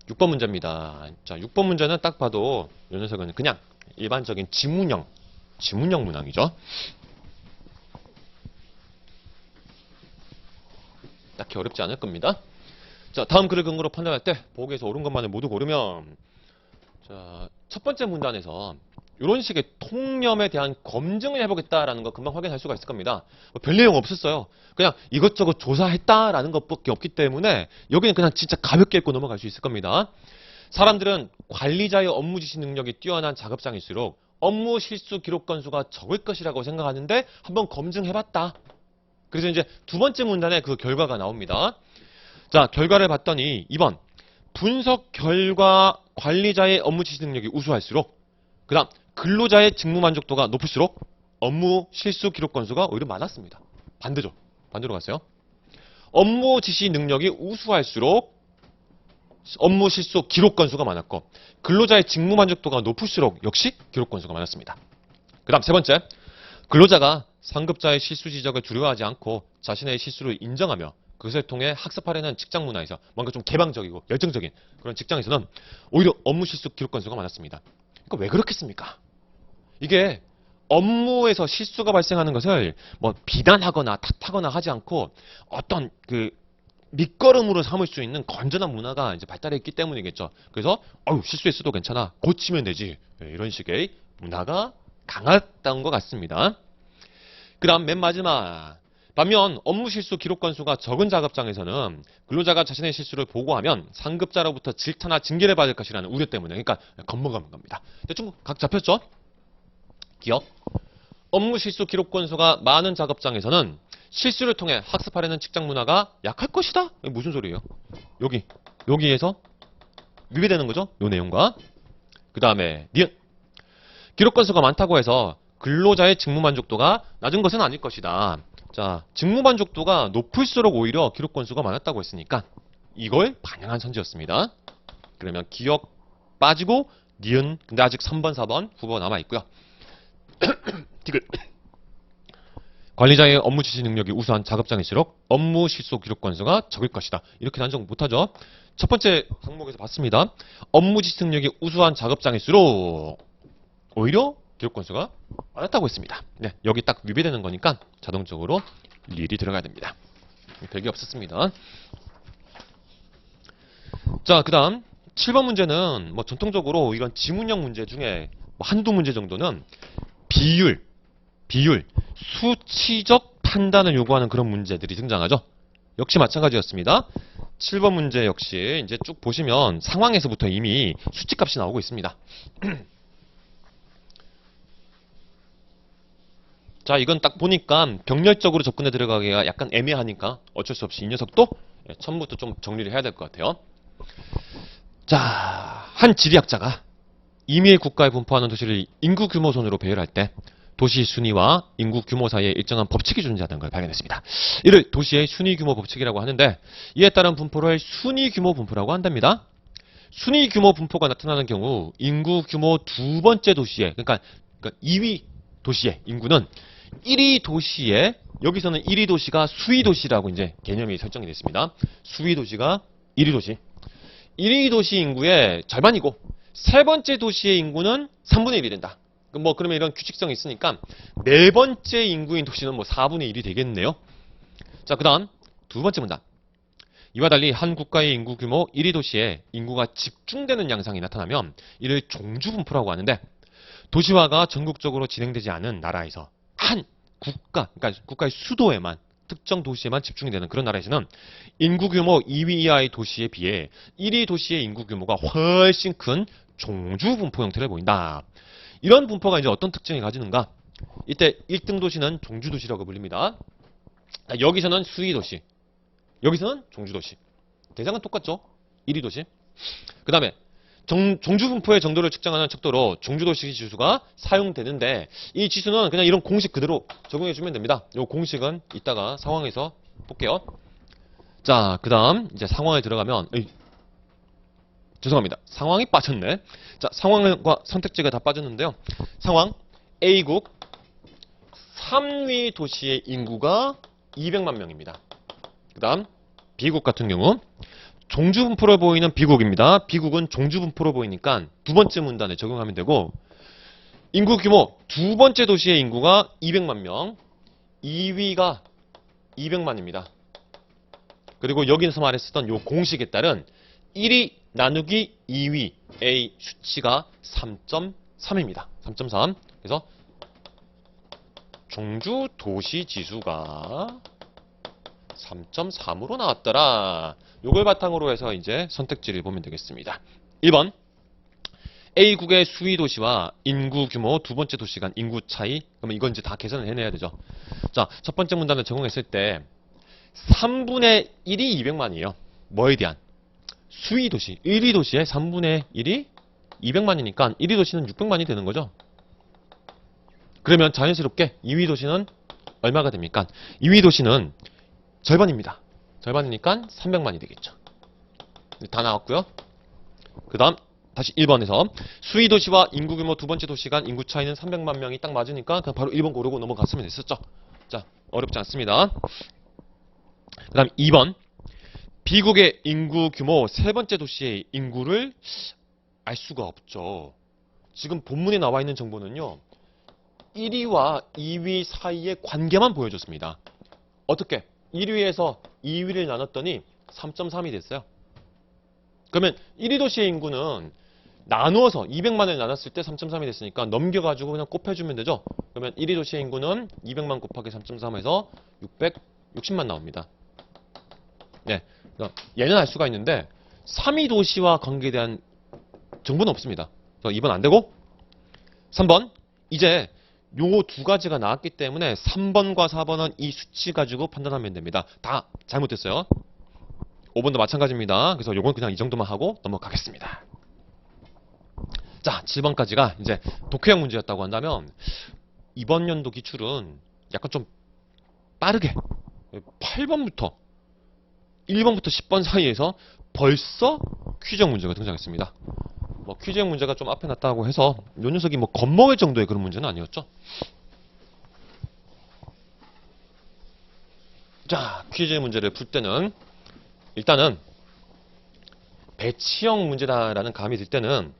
6번 문제입니다. 자, 6번 문제는 딱 봐도 이 녀석은 그냥 일반적인 지문형 문항이죠. 딱히 어렵지 않을 겁니다. 자, 다음 글을 근거로 판단할 때 보기에서 옳은 것만을 모두 고르면, 자, 첫 번째 문단에서 이런 식의 통념에 대한 검증을 해보겠다라는 거 금방 확인할 수가 있을 겁니다. 별 내용 없었어요. 그냥 이것저것 조사했다라는 것밖에 없기 때문에 여기는 그냥 진짜 가볍게 읽고 넘어갈 수 있을 겁니다. 사람들은 관리자의 업무 지시 능력이 뛰어난 작업장일수록 업무 실수 기록 건수가 적을 것이라고 생각하는데 한번 검증해봤다. 그래서 이제 두 번째 문단에 그 결과가 나옵니다. 자, 결과를 봤더니 2번 분석 결과 관리자의 업무 지시 능력이 우수할수록, 그 다음 근로자의 직무 만족도가 높을수록 업무 실수 기록 건수가 오히려 많았습니다. 반대죠. 반대로 갔어요. 업무 지시 능력이 우수할수록 업무 실수 기록 건수가 많았고, 근로자의 직무 만족도가 높을수록 역시 기록 건수가 많았습니다. 그 다음 세 번째, 근로자가 상급자의 실수 지적을 두려워하지 않고 자신의 실수를 인정하며 그것을 통해 학습하려는 직장 문화에서 뭔가 좀 개방적이고 열정적인 그런 직장에서는 오히려 업무 실수 기록 건수가 많았습니다. 그러니까 왜 그렇겠습니까? 이게 업무에서 실수가 발생하는 것을 뭐 비난하거나 탓하거나 하지 않고 어떤 그 밑거름으로 삼을 수 있는 건전한 문화가 이제 발달했기 때문이겠죠. 그래서 실수했어도 괜찮아. 고치면 되지. 이런 식의 문화가 강했던 것 같습니다. 그 다음 맨 마지막. 반면 업무 실수 기록 건수가 적은 작업장에서는 근로자가 자신의 실수를 보고하면 상급자로부터 질타나 징계를 받을 것이라는 우려 때문에 그러니까 겁먹은 겁니다. 대충 각 잡혔죠? 기억. 업무 실수 기록 건수가 많은 작업장에서는 실수를 통해 학습하려는 직장 문화가 약할 것이다? 이게 무슨 소리예요? 여기에서 위배되는 거죠? 요 내용과. 그 다음에 니은. 기록 건수가 많다고 해서 근로자의 직무 만족도가 낮은 것은 아닐 것이다. 자, 직무 만족도가 높을수록 오히려 기록 건수가 많았다고 했으니까 이걸 반영한 선지였습니다. 그러면 기억 빠지고 니은. 근데 아직 3번, 4번 후보 남아있고요. 디귿. 관리자의 업무 지시 능력이 우수한 작업장일수록 업무 실수 기록 건수가 적을 것이다. 이렇게 단정 못하죠. 첫 번째 항목에서 봤습니다. 업무 지시 능력이 우수한 작업장일수록 오히려 기록 건수가 많았다고 했습니다. 네, 여기 딱 위배되는 거니까 자동적으로 일일이 들어가야 됩니다. 별게 없었습니다. 자, 그 다음 7번 문제는 뭐 전통적으로 이런 지문형 문제 중에 한두 문제 정도는 비율, 수치적 판단을 요구하는 그런 문제들이 등장하죠. 역시 마찬가지였습니다. 7번 문제 역시 이제 쭉 보시면 상황에서부터 이미 수치값이 나오고 있습니다. 자, 이건 딱 보니까 병렬적으로 접근해 들어가기가 약간 애매하니까 어쩔 수 없이 이 녀석도 처음부터 좀 정리를 해야 될 것 같아요. 자, 한 지리학자가 임의의 국가에 분포하는 도시를 인구 규모선으로 배열할 때 도시 순위와 인구 규모 사이에 일정한 법칙이 존재하는 걸 발견했습니다. 이를 도시의 순위 규모 법칙이라고 하는데 이에 따른 분포를 순위 규모 분포라고 한답니다. 순위 규모 분포가 나타나는 경우 인구 규모 두 번째 도시에 그러니까 2위 도시의 인구는 1위 도시에 여기서는 1위 도시가 수위 도시라고 이제 개념이 설정이 됐습니다. 수위 도시가 1위 도시. 1위 도시 인구의 절반이고 세 번째 도시의 인구는 3분의 1이 된다. 뭐 그러면 이런 규칙성이 있으니까 네 번째 인구인 도시는 뭐 4분의 1이 되겠네요. 자, 그다음 두 번째 문단. 이와 달리 한 국가의 인구 규모 1위 도시에 인구가 집중되는 양상이 나타나면 이를 종주분포라고 하는데 도시화가 전국적으로 진행되지 않은 나라에서 한 국가, 그러니까 국가의 수도에만 특정 도시에만 집중이 되는 그런 나라에서는 인구 규모 2위 이하의 도시에 비해 1위 도시의 인구 규모가 훨씬 큰 종주분포 형태를 보인다. 이런 분포가 이제 어떤 특징을 가지는가? 이때 1등 도시는 종주도시라고 불립니다. 여기서는 수위 도시, 여기서는 종주도시. 대상은 똑같죠? 1위 도시. 그 다음에 종주분포의 정도를 측정하는 척도로 종주도시 지수가 사용되는데 이 지수는 그냥 이런 공식 그대로 적용해주면 됩니다. 이 공식은 이따가 상황에서 볼게요. 자, 그 다음 이제 상황에 들어가면 죄송합니다. 상황이 빠졌네. 자, 상황과 선택지가 다 빠졌는데요. 상황 A국 3위 도시의 인구가 200만 명입니다. 그 다음 B국 같은 경우 종주분포로 보이는 B국입니다. B국은 종주분포로 보이니까 두 번째 문단에 적용하면 되고 인구 규모 두 번째 도시의 인구가 200만 명 2위가 200만입니다. 그리고 여기서 말했었던 요 공식에 따른 1위 나누기 2위 A 수치가 3.3입니다. 3.3. 그래서 종주 도시 지수가 3.3으로 나왔더라. 요걸 바탕으로 해서 이제 선택지를 보면 되겠습니다. 1번 A국의 수위 도시와 인구 규모 두 번째 도시 간 인구 차이. 그러면 이건 이제 다 계산을 해내야 되죠. 자, 첫 번째 문단을 적용했을 때 3분의 1이 200만이에요. 뭐에 대한? 수위 도시. 1위 도시의 3분의 1이 200만이니까 1위 도시는 600만이 되는 거죠. 그러면 자연스럽게 2위 도시는 얼마가 됩니까? 2위 도시는 절반입니다. 절반이니까 300만이 되겠죠. 다 나왔고요. 그 다음 다시 1번에서 수위 도시와 인구 규모 두 번째 도시 간 인구 차이는 300만 명이 딱 맞으니까 그냥 바로 1번 고르고 넘어갔으면 됐었죠. 자, 어렵지 않습니다. 그 다음 2번 B국의 인구 규모 세 번째 도시의 인구를 알 수가 없죠. 지금 본문에 나와 있는 정보는요. 1위와 2위 사이의 관계만 보여줬습니다. 어떻게? 1위에서 2위를 나눴더니 3.3이 됐어요. 그러면 1위 도시의 인구는 나누어서 200만을 나눴을 때 3.3이 됐으니까 넘겨가지고 그냥 곱해주면 되죠. 그러면 1위 도시의 인구는 200만 곱하기 3.3에서 660만 나옵니다. 네, 얘는 알 수가 있는데 3위 도시와 관계된 정보는 없습니다. 그래서 2번 안 되고 3번 이제 요 두 가지가 나왔기 때문에 3번과 4번은 이 수치 가지고 판단하면 됩니다. 다 잘못됐어요. 5번도 마찬가지입니다. 그래서 요건 그냥 이 정도만 하고 넘어가겠습니다. 자, 7번까지가 이제 독해형 문제였다고 한다면 이번 연도 기출은 약간 좀 빠르게 8번부터 1번부터 10번 사이에서 벌써 퀴즈형 문제가 등장했습니다. 뭐 퀴즈형 문제가 좀 앞에 놨다고 해서 요 녀석이 뭐 겁먹을 정도의 그런 문제는 아니었죠. 자, 퀴즈 문제를 풀 때는 일단은 배치형 문제다라는 감이 들 때는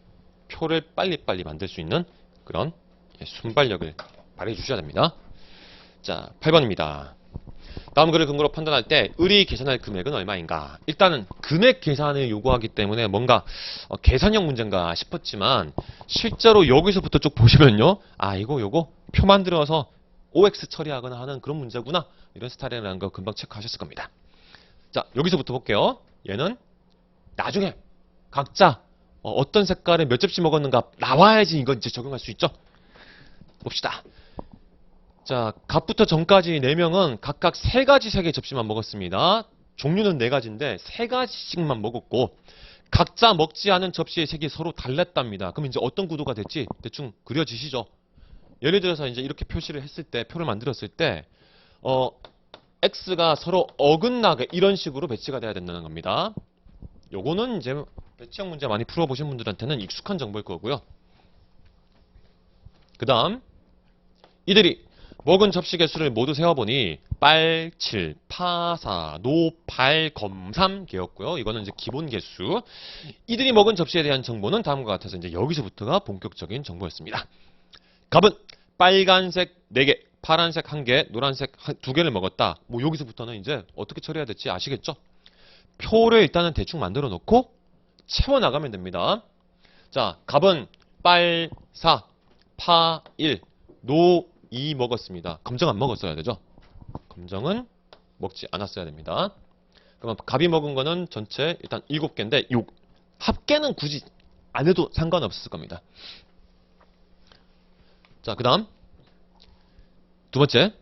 표를 빨리빨리 만들 수 있는 그런 순발력을 발휘해 주셔야 됩니다. 자, 8번입니다. 다음 글을 근거로 판단할 때 을이 계산할 금액은 얼마인가? 일단은 금액 계산을 요구하기 때문에 뭔가 계산형 문제인가 싶었지만 실제로 여기서부터 쭉 보시면요. 아, 요거 표 만들어서 OX 처리하거나 하는 그런 문제구나. 이런 스타일이라는 거 금방 체크하셨을 겁니다. 자, 여기서부터 볼게요. 얘는 나중에 각자 어떤 색깔을 몇 접시 먹었는가 나와야지 이건 이제 적용할 수 있죠. 봅시다. 자, 갑부터 전까지 4명은 각각 3가지 색의 접시만 먹었습니다. 종류는 4가지인데 3가지씩만 먹었고 각자 먹지 않은 접시의 색이 서로 달랐답니다. 그럼 이제 어떤 구도가 될지 대충 그려지시죠? 예를 들어서 이제 이렇게 표시를 했을 때, 표를 만들었을 때 X가 서로 어긋나게 이런 식으로 배치가 돼야 된다는 겁니다. 요거는 이제 배치형 문제 많이 풀어보신 분들한테는 익숙한 정보일 거고요. 그 다음 이들이 먹은 접시 개수를 모두 세어보니 빨, 칠, 파, 사, 노, 발, 검, 삼 개였고요. 이거는 이제 기본 개수. 이들이 먹은 접시에 대한 정보는 다음과 같아서 이제 여기서부터가 본격적인 정보였습니다. 갑은 빨간색 4개, 파란색 1개, 노란색 2개를 먹었다. 뭐 여기서부터는 이제 어떻게 처리해야 될지 아시겠죠? 표를 일단은 대충 만들어 놓고 채워나가면 됩니다. 자, 갑은 빨 4, 파 1, 노 2 먹었습니다. 검정 안 먹었어야 되죠? 검정은 먹지 않았어야 됩니다. 그러면 갑이 먹은 거는 전체 일단 7개인데 요 합계는 굳이 안 해도 상관없을 겁니다. 자, 그 다음 두 번째,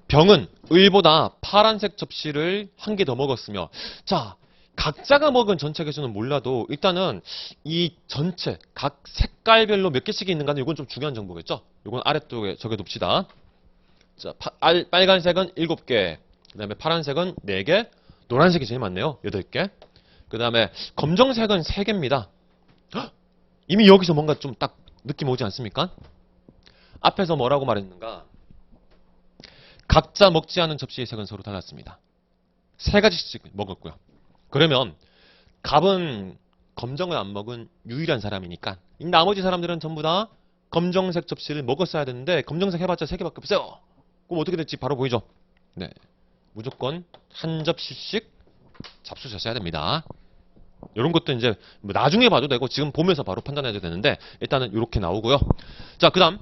병은 을보다 파란색 접시를 1개 더 먹었으며, 자, 각자가 먹은 전체 개수는 몰라도 일단은 이 전체 각 색깔별로 몇 개씩 있는가는 이건 좀 중요한 정보겠죠? 이건 아래쪽에 적어둡시다. 자, 빨간색은 7개, 그 다음에 파란색은 4개, 노란색이 제일 많네요. 8개. 그 다음에 검정색은 3개입니다. 헉! 이미 여기서 뭔가 좀 딱 느낌 오지 않습니까? 앞에서 뭐라고 말했는가? 각자 먹지 않은 접시의 색은 서로 달랐습니다. 3가지씩 먹었고요. 그러면 갑은 검정을 안 먹은 유일한 사람이니까 이 나머지 사람들은 전부 다 검정색 접시를 먹었어야 되는데 검정색 해봤자 3개밖에 없어요. 그럼 어떻게 될지 바로 보이죠? 네, 무조건 한 접시씩 잡수셨어야 됩니다. 이런 것도 이제 뭐 나중에 봐도 되고 지금 보면서 바로 판단해도 되는데 일단은 이렇게 나오고요. 자, 그 다음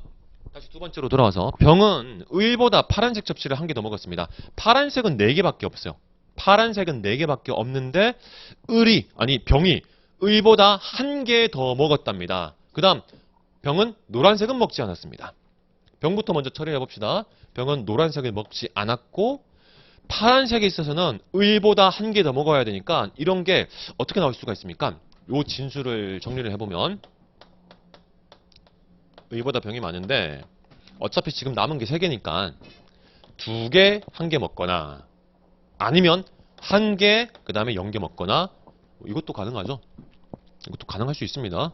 다시 두 번째로 돌아와서 병은 을보다 파란색 접시를 1개 더 먹었습니다. 파란색은 4개밖에 없어요. 파란색은 4개밖에 없는데 병이 을보다 1개 더 먹었답니다. 그 다음 병은 노란색은 먹지 않았습니다. 병부터 먼저 처리해 봅시다. 병은 노란색을 먹지 않았고 파란색에 있어서는 을보다 1개 더 먹어야 되니까 이런 게 어떻게 나올 수가 있습니까? 요 진수를 정리를 해보면 을보다 병이 많은데 어차피 지금 남은 게 3개니까 2개, 1개 먹거나 아니면 1개, 그 다음에 0개 먹거나 이것도 가능하죠? 이것도 가능할 수 있습니다.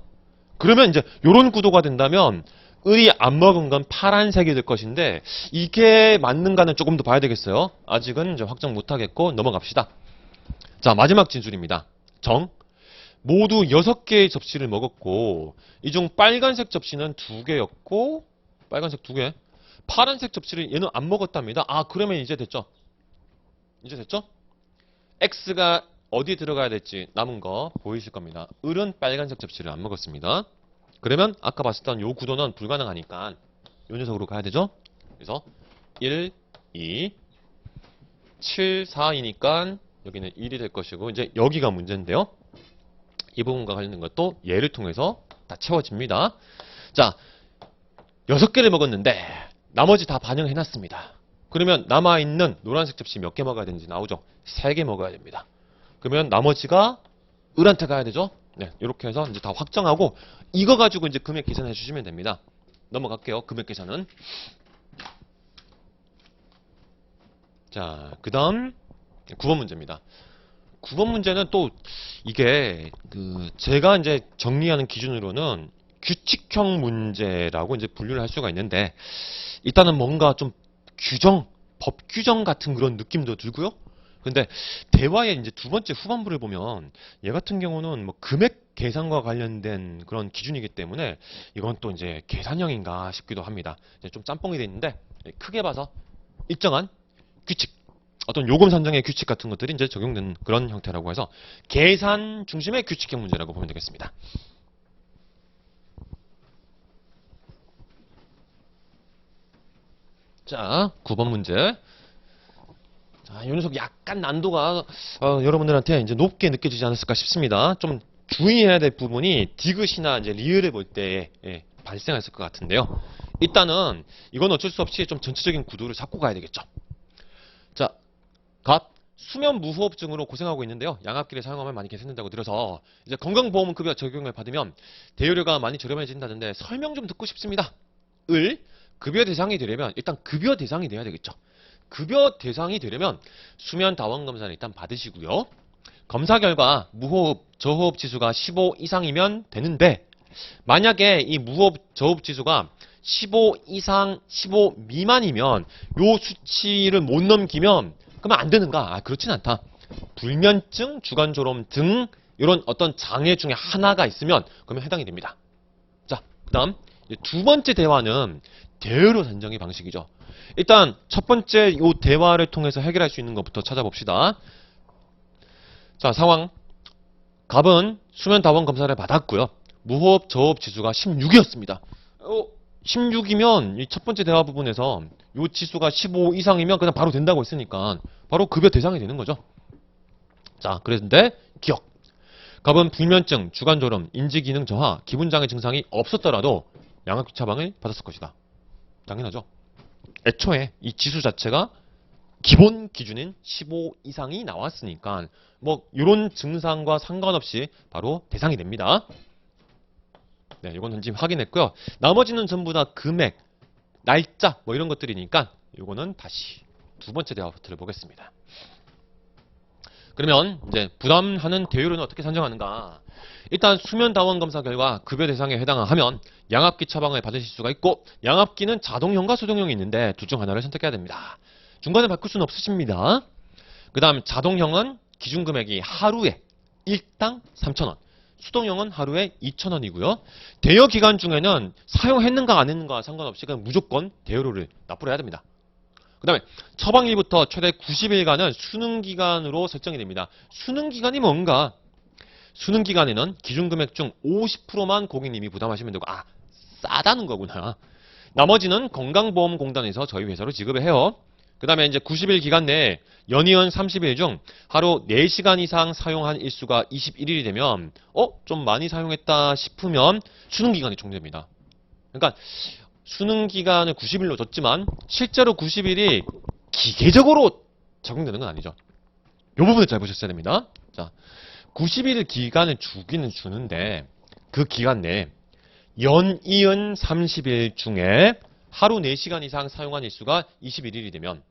그러면 이제 이런 구도가 된다면 을이 안 먹은 건 파란색이 될 것인데 이게 맞는가는 조금 더 봐야 되겠어요. 아직은 이제 확정 못하겠고 넘어갑시다. 자, 마지막 진술입니다. 정. 모두 6개의 접시를 먹었고 이 중 빨간색 접시는 2개였고 빨간색 2개, 파란색 접시를 얘는 안 먹었답니다. 아, 그러면 이제 됐죠? 이제 됐죠? X가 어디 들어가야 될지 남은 거 보이실 겁니다. 을은 빨간색 접시를 안 먹었습니다. 그러면 아까 봤었던 요 구도는 불가능하니까 요 녀석으로 가야 되죠? 그래서 1, 2, 7, 4이니까 여기는 1이 될 것이고 이제 여기가 문제인데요. 이 부분과 관련된 것도 얘를 통해서 다 채워집니다. 자, 6개를 먹었는데 나머지 다 반영해놨습니다. 그러면 남아있는 노란색 접시 몇 개 먹어야 되는지 나오죠? 3개 먹어야 됩니다. 그러면 나머지가 을한테 가야 되죠? 네, 이렇게 해서 이제 다 확정하고 이거 가지고 이제 금액 계산해 주시면 됩니다. 넘어갈게요. 금액 계산은. 자, 그 다음 9번 문제입니다. 9번 문제는 또 이게 제가 이제 정리하는 기준으로는 규칙형 문제라고 이제 분류를 할 수가 있는데 일단은 뭔가 좀 규정, 법 규정 같은 그런 느낌도 들고요. 근데 대화의 이제 두 번째 후반부를 보면 얘 같은 경우는 뭐 금액 계산과 관련된 그런 기준이기 때문에 이건 또 이제 계산형인가 싶기도 합니다. 이제 좀 짬뽕이 돼 있는데 크게 봐서 일정한 규칙, 어떤 요금 산정의 규칙 같은 것들이 이제 적용되는 그런 형태라고 해서 계산 중심의 규칙형 문제라고 보면 되겠습니다. 자, 9번 문제. 자, 이 녀석 약간 난도가 여러분들한테 이제 높게 느껴지지 않았을까 싶습니다. 좀 주의해야 될 부분이 디귿이나 이제 리을을 볼 때 발생했을 것 같은데요. 일단은 이건 어쩔 수 없이 좀 전체적인 구도를 잡고 가야 되겠죠. 자, 수면 무호흡증으로 고생하고 있는데요. 양압기를 사용하면 많이 개선된다고 들어서 이제 건강보험급여 적용을 받으면 대여료가 많이 저렴해진다는데 설명 좀 듣고 싶습니다. 급여 대상이 되려면 일단 급여 대상이 돼야 되겠죠. 급여 대상이 되려면 수면 다원 검사를 일단 받으시고요. 검사 결과 무호흡, 저호흡 지수가 15 이상이면 되는데 만약에 이 무호흡, 저호흡 지수가 15 이상, 15 미만이면 요 수치를 못 넘기면 그러면 안 되는가? 그렇진 않다. 불면증, 주간졸음 등 이런 어떤 장애 중에 하나가 있으면 그러면 해당이 됩니다. 자, 그 다음 두 번째 대화는 대여료 산정의 방식이죠. 일단 첫 번째 이 대화를 통해서 해결할 수 있는 것부터 찾아봅시다. 자, 상황. 갑은 수면다원 검사를 받았고요. 무호흡, 저호흡 지수가 16이었습니다. 16이면 이 첫 번째 대화 부분에서 이 지수가 15 이상이면 그냥 바로 된다고 했으니까 바로 급여 대상이 되는 거죠. 자, 그런데 기억. 갑은 불면증, 주간졸음, 인지기능 저하, 기분장애 증상이 없었더라도 양압기 처방을 받았을 것이다. 당연하죠. 애초에 이 지수 자체가 기본 기준인 15 이상이 나왔으니까 뭐 이런 증상과 상관없이 바로 대상이 됩니다. 네, 이거는 지금 확인했고요. 나머지는 전부 다 금액, 날짜 뭐 이런 것들이니까 이거는 다시 두 번째 대화 파트를 보겠습니다. 그러면 이제 부담하는 대여료는 어떻게 산정하는가? 일단 수면다원 검사 결과 급여 대상에 해당하면 양압기 처방을 받으실 수가 있고 양압기는 자동형과 수동형이 있는데 둘 중 하나를 선택해야 됩니다. 중간에 바꿀 수는 없으십니다. 그 다음 자동형은 기준금액이 하루에 일당 3,000원, 수동형은 하루에 2,000원이고요. 대여 기간 중에는 사용했는가 안 했는가 상관없이 그냥 무조건 대여료를 납부를 해야 됩니다. 그 다음에 처방일부터 최대 90일간은 수능기간으로 설정이 됩니다. 수능기간이 뭔가? 수능기간에는 기준금액 중 50%만 고객님이 부담하시면 되고 싸다는 거구나. 나머지는 건강보험공단에서 저희 회사로 지급을 해요. 그 다음에 이제 90일 기간 내에 연이은 30일 중 하루 4시간 이상 사용한 일수가 21일이 되면 좀 많이 사용했다 싶으면 수능기간이 종료됩니다. 그러니까 수능기간을 90일로 줬지만 실제로 90일이 기계적으로 적용되는 건 아니죠. 이 부분을 잘 보셨어야 됩니다. 자, 90일 기간을 주기는 주는데 그 기간 내에 연이은 30일 중에 하루 4시간 이상 사용한 일수가 21일이 되면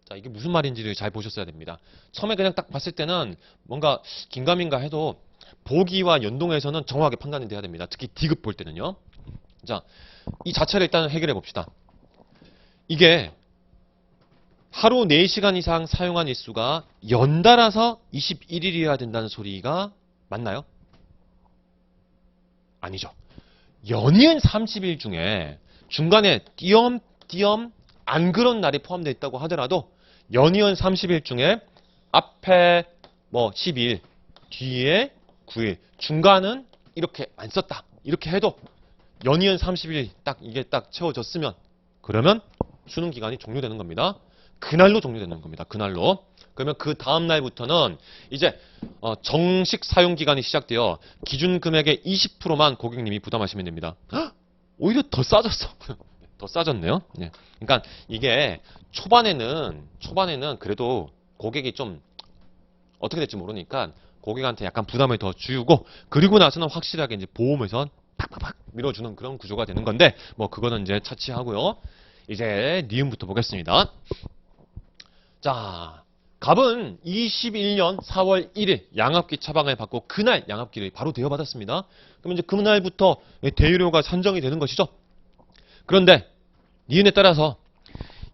자, 이게 무슨 말인지를 잘 보셨어야 됩니다. 처음에 그냥 딱 봤을 때는 뭔가 긴가민가 해도 보기와 연동해서는 정확하게 판단이 돼야 됩니다. 특히 디귿 볼 때는요. 자, 이 자체를 일단 해결해 봅시다. 이게 하루 4시간 이상 사용한 일수가 연달아서 21일이어야 된다는 소리가 맞나요? 아니죠. 연이은 30일 중에 중간에 띄엄 안 그런 날이 포함되어 있다고 하더라도 연이은 30일 중에 앞에 뭐 12일, 뒤에 9일, 중간은 이렇게 안 썼다. 이렇게 해도 연이은 30일 딱 이게 딱 채워졌으면 그러면 수능 기간이 종료되는 겁니다. 그날로 종료되는 겁니다. 그날로. 그러면 그 다음 날부터는 이제 정식 사용 기간이 시작되어 기준 금액의 20%만 고객님이 부담하시면 됩니다. 헉! 오히려 더 싸졌어. 더 싸졌네요. 네. 그러니까 이게 초반에는 그래도 고객이 좀 어떻게 될지 모르니까 고객한테 약간 부담을 더 주고 그리고 나서는 확실하게 이제 보험에서 팍팍팍 밀어주는 그런 구조가 되는 건데 뭐 그거는 이제 차치하고요. 이제 니은부터 보겠습니다. 자, 갑은 21년 4월 1일 양압기 처방을 받고 그날 양압기를 바로 대여받았습니다. 그럼 이제 그날부터 대유료가 산정이 되는 것이죠. 그런데 니은에 따라서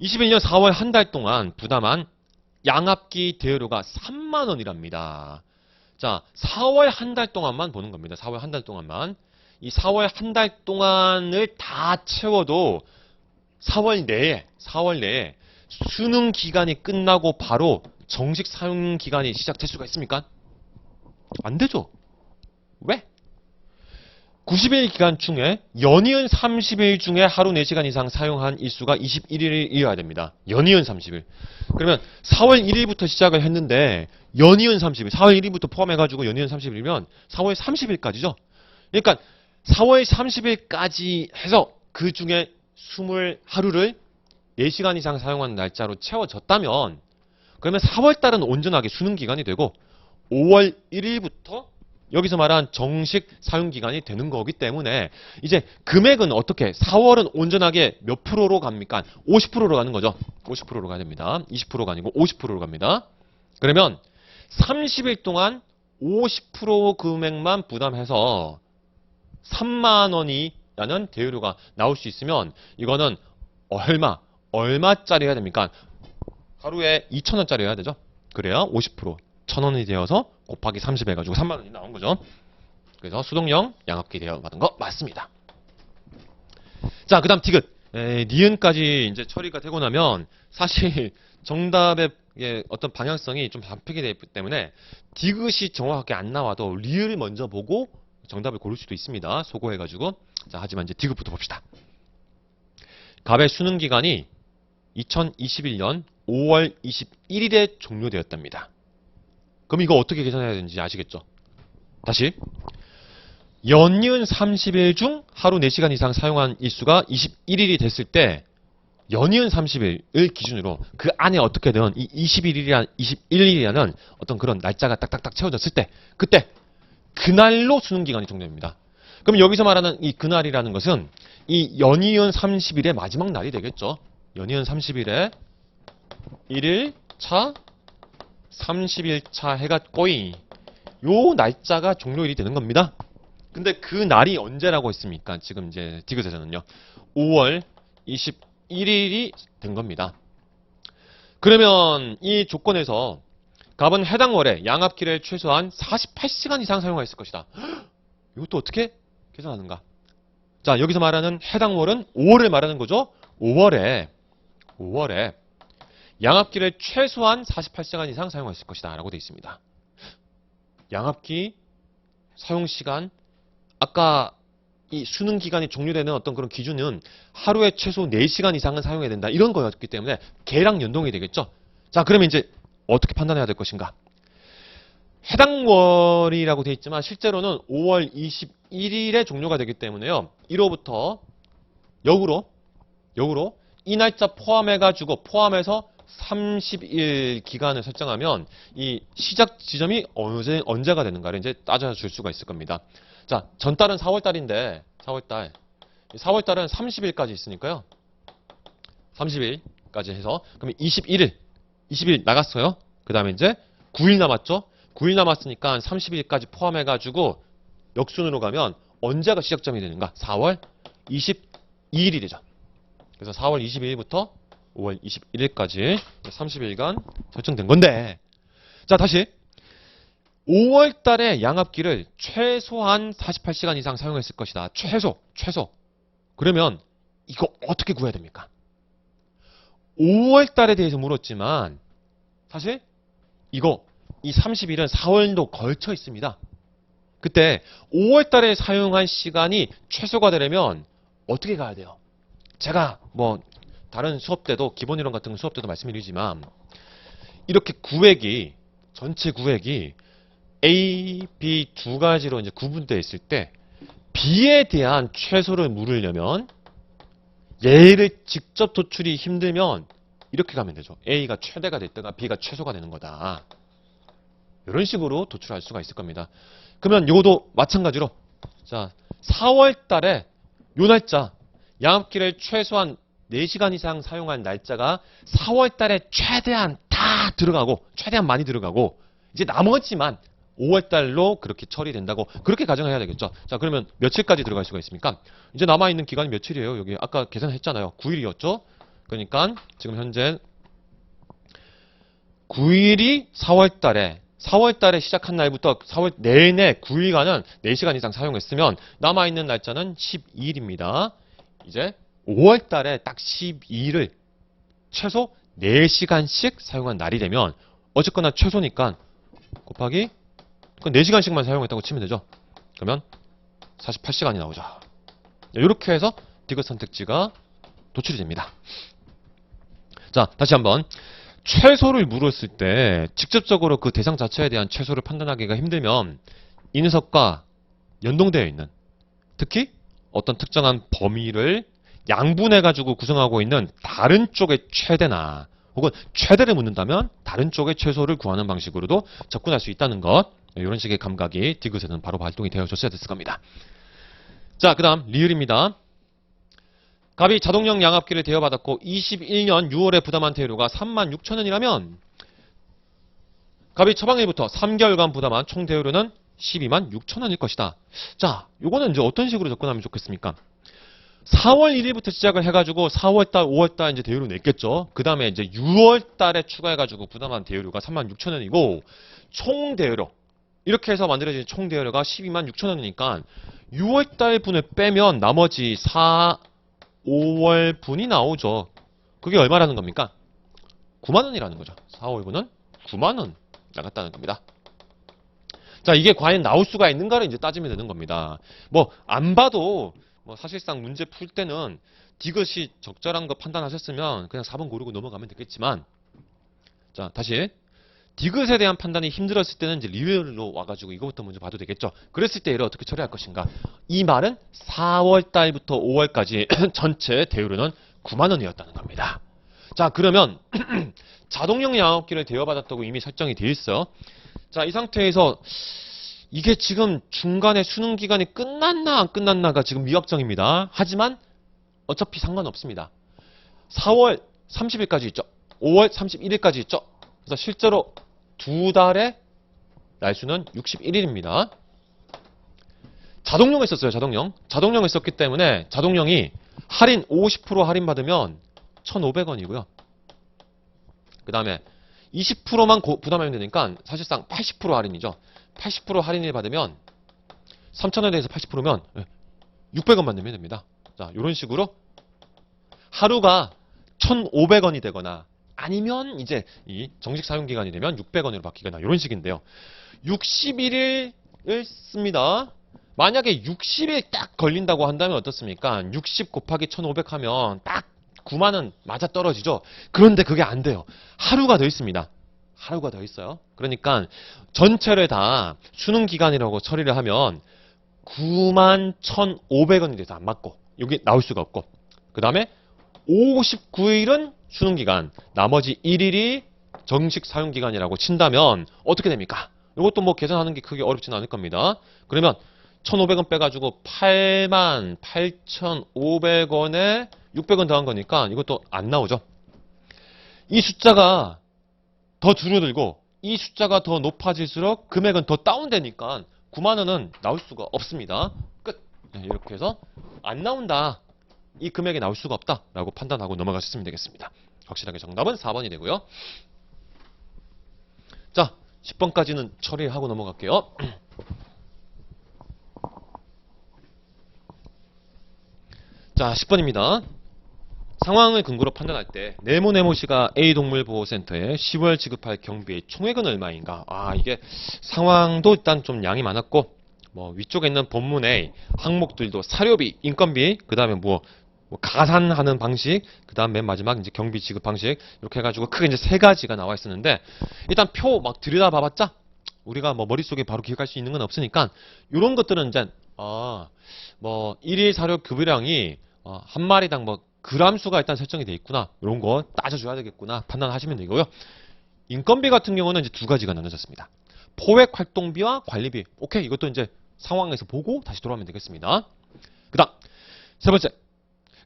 21년 4월 한 달 동안 부담한 양압기 대여료가 3만 원이랍니다. 자, 4월 한 달 동안만 보는 겁니다. 4월 한 달 동안만. 이 4월 한 달 동안을 다 채워도 4월 내에 수능 기간이 끝나고 바로 정식 사용 기간이 시작될 수가 있습니까? 안 되죠. 왜? 90일 기간 중에 연이은 30일 중에 하루 4시간 이상 사용한 일수가 21일이어야 됩니다. 연이은 30일. 그러면 4월 1일부터 시작을 했는데 연이은 30일, 4월 1일부터 포함해가지고 연이은 30일이면 4월 30일까지죠. 그러니까 4월 30일까지 해서 그 중에 20하루를 4시간 이상 사용한 날짜로 채워졌다면 그러면 4월달은 온전하게 수능 기간이 되고 5월 1일부터 여기서 말한 정식 사용기간이 되는 거기 때문에 이제 금액은 어떻게 4월은 온전하게 몇 프로로 갑니까? 50%로 가는 거죠. 50%로 가야 됩니다. 20%가 아니고 50%로 갑니다. 그러면 30일 동안 50% 금액만 부담해서 3만 원이라는 대여료가 나올 수 있으면 이거는 얼마짜리 해야 됩니까? 하루에 2,000원짜리 해야 되죠. 그래야 50% 1,000원이 되어서 곱하기 30 해가지고 3만 원이 나온 거죠. 그래서 수동형 양압기 대여 받은 거 맞습니다. 자, 그 다음 디귿. 니은까지 이제 처리가 되고 나면 사실 정답의 어떤 방향성이 좀 잡히게 되기 때문에 디귿이 정확하게 안 나와도 리을을 먼저 보고 정답을 고를 수도 있습니다. 소거해가지고. 자, 하지만 이제 디귿부터 봅시다. 갑의 수능 기간이 2021년 5월 21일에 종료되었답니다. 그럼 이거 어떻게 계산해야 되는지 아시겠죠? 다시 연이은 30일 중 하루 4시간 이상 사용한 일수가 21일이 됐을 때 연이은 30일을 기준으로 그 안에 어떻게든 이 21일이라는 어떤 그런 날짜가 딱딱딱 채워졌을 때 그때 그날로 수능 기간이 종료됩니다. 그럼 여기서 말하는 이 그날이라는 것은 이 연이은 30일의 마지막 날이 되겠죠. 연이은 30일에 1일차 30일차 해가 꼬이 요 날짜가 종료일이 되는 겁니다. 근데 그 날이 언제라고 했습니까? 지금 이제 디귿에서는요. 5월 21일이 된 겁니다. 그러면 이 조건에서 갑은 해당 월에 양압기를 최소한 48시간 이상 사용했을 것이다. 이것도 어떻게 계산하는가? 자, 여기서 말하는 해당 월은 5월을 말하는 거죠. 5월에 양압기를 최소한 48시간 이상 사용했을 것이다 라고 되어 있습니다. 양압기 사용시간 아까 이 수능 기간이 종료되는 어떤 그런 기준은 하루에 최소 4시간 이상은 사용해야 된다 이런 거였기 때문에 걔랑 연동이 되겠죠. 자, 그러면 이제 어떻게 판단해야 될 것인가? 해당 월이라고 되어 있지만 실제로는 5월 21일에 종료가 되기 때문에요. 1호부터 역으로 이 날짜 포함해서 30일 기간을 설정하면 이 시작 지점이 언제가 되는가를 이제 따져줄 수가 있을 겁니다. 자, 전달은 4월달인데 4월달은 30일까지 있으니까요. 30일까지 해서 그러면 20일 나갔어요. 그 다음에 이제 9일 남았죠. 9일 남았으니까 30일까지 포함해가지고 역순으로 가면 언제가 시작점이 되는가? 4월 22일이죠. 그래서 4월 22일부터 5월 21일까지 30일간 설정된 건데 자, 다시 5월 달에 양압기를 최소한 48시간 이상 사용했을 것이다. 최소. 그러면 이거 어떻게 구해야 됩니까? 5월 달에 대해서 물었지만 사실 이 30일은 4월도 걸쳐 있습니다. 그때 5월 달에 사용한 시간이 최소가 되려면 어떻게 가야 돼요? 제가 뭐 다른 수업 때도 기본 이론 같은 수업 때도 말씀드리지만 이렇게 구획이 전체 구획이 A, B 두 가지로 이제 구분되어 있을 때 B에 대한 최소를 물으려면 얘를 직접 도출이 힘들면 이렇게 가면 되죠. A가 최대가 됐다가 B가 최소가 되는 거다. 이런 식으로 도출할 수가 있을 겁니다. 그러면 이것도 마찬가지로 자 4월 달에 요 날짜 양압기를 최소한 4시간 이상 사용한 날짜가 4월 달에 최대한 다 들어가고 최대한 많이 들어가고 이제 나머지만 5월 달로 그렇게 처리된다고 그렇게 가정해야 되겠죠. 자 그러면 며칠까지 들어갈 수가 있습니까? 이제 남아있는 기간이 며칠이에요? 여기 아까 계산했잖아요. 9일이었죠? 그러니까 지금 현재 9일이 4월 달에 시작한 날부터 4월 내내 9일간은 4시간 이상 사용했으면 남아있는 날짜는 12일입니다. 이제 5월 달에 딱 12일을 최소 4시간씩 사용한 날이 되면 어쨌거나 최소니까 곱하기 4시간씩만 사용했다고 치면 되죠. 그러면 48시간이 나오죠. 이렇게 해서 디귿 선택지가 도출이 됩니다. 자, 다시 한번. 최소를 물었을 때 직접적으로 그 대상 자체에 대한 최소를 판단하기가 힘들면 이 녀석과 연동되어 있는 특히 어떤 특정한 범위를 양분해가지고 구성하고 있는 다른 쪽의 최대나 혹은 최대를 묻는다면 다른 쪽의 최소를 구하는 방식으로도 접근할 수 있다는 것 이런 식의 감각이 디귿에는 바로 발동이 되어줬어야 됐을 겁니다. 자, 그 다음 리을입니다. 갑이 자동형 양압기를 대여받았고 21년 6월에 부담한 대여료가 36,000원이라면 갑이 처방일부터 3개월간 부담한 총 대여료는 12만 6천원일 것이다. 자, 요거는 이제 어떤 식으로 접근하면 좋겠습니까? 4월 1일부터 시작을 해가지고 4월달, 5월달 이제 대여료 냈겠죠. 그 다음에 이제 6월달에 추가해가지고 부담한 대여료가 3만 6천원이고 총 대여료 이렇게 해서 만들어진 총 대여료가 12만 6천원이니까 6월달 분을 빼면 나머지 5월 분이 나오죠. 그게 얼마라는 겁니까? 9만원이라는 거죠. 4월분은 9만원 나갔다는 겁니다. 자, 이게 과연 나올 수가 있는가를 이제 따지면 되는 겁니다. 뭐, 안 봐도, 사실상 문제 풀 때는 디귿이 적절한 거 판단하셨으면 그냥 4번 고르고 넘어가면 되겠지만, 자, 다시. 디귿에 대한 판단이 힘들었을 때는 이제 리얼로 와가지고 이거부터 먼저 봐도 되겠죠. 그랬을 때 얘를 어떻게 처리할 것인가. 이 말은 4월달부터 5월까지 전체 대여료는 9만원이었다는 겁니다. 자, 그러면 자동형 양압기를 대여받았다고 이미 설정이 되어 있어요. 자, 이 상태에서 이게 지금 중간에 수능 기간이 끝났나 안 끝났나가 지금 미확정입니다. 하지만 어차피 상관없습니다. 4월 30일까지 있죠. 5월 31일까지 있죠. 그래서 실제로 두 달의 날수는 61일입니다. 자동용을 썼어요. 자동용을 썼기 때문에 자동용이 할인 50% 할인 받으면 1,500원이고요. 그 다음에 20%만 부담하면 되니까 사실상 80% 할인이죠. 80% 할인을 받으면 3,000원에 대해서 80%면 600원만 내면 됩니다. 자, 이런 식으로 하루가 1,500원이 되거나 아니면 이제 이 정식 사용 기간이 되면 600원으로 바뀌거나 이런 식인데요. 61일을 씁니다. 만약에 60일 딱 걸린다고 한다면 어떻습니까? 60 곱하기 1,500 하면 딱 9만원 맞아 떨어지죠. 그런데 그게 안 돼요. 하루가 더 있습니다. 하루가 더 있어요. 그러니까 전체를 다 수능 기간이라고 처리를 하면 9만 1,500원이 돼서 안 맞고 여기 나올 수가 없고 그 다음에 59일은 수능 기간, 나머지 1일이 정식 사용 기간이라고 친다면 어떻게 됩니까? 이것도 뭐 계산하는 게 크게 어렵지는 않을 겁니다. 그러면 1,500원 빼가지고 88,500원에 600원 더한 거니까 이것도 안 나오죠. 이 숫자가 더 줄어들고 이 숫자가 더 높아질수록 금액은 더 다운되니까 9만원은 나올 수가 없습니다. 끝. 이렇게 해서 안 나온다. 이 금액이 나올 수가 없다라고 판단하고 넘어가셨으면 되겠습니다. 확실하게 정답은 4번이 되고요. 자, 10번까지는 처리하고 넘어갈게요. 자, 10번입니다. 상황을 근거로 판단할 때 네모네모시가 A동물보호센터에 10월 지급할 경비의 총액은 얼마인가? 이게 상황도 일단 좀 양이 많았고 뭐 위쪽에 있는 본문의 항목들도 사료비, 인건비, 그 다음에 뭐 가산하는 방식, 그 다음 맨 마지막 이제 경비 지급 방식 이렇게 해가지고 크게 이제 세 가지가 나와 있었는데 일단 표 막 들여다봐봤자 우리가 뭐 머릿속에 바로 기억할 수 있는 건 없으니까 이런 것들은 이제 뭐 일일 사료 급여량이 한 마리당 뭐 그람 수가 일단 설정이 돼 있구나 이런 거 따져줘야 되겠구나 판단하시면 되고요. 인건비 같은 경우는 이제 두 가지가 나눠졌습니다. 포획 활동비와 관리비. 오케이, 이것도 이제 상황에서 보고 다시 돌아오면 되겠습니다. 그다음 세 번째,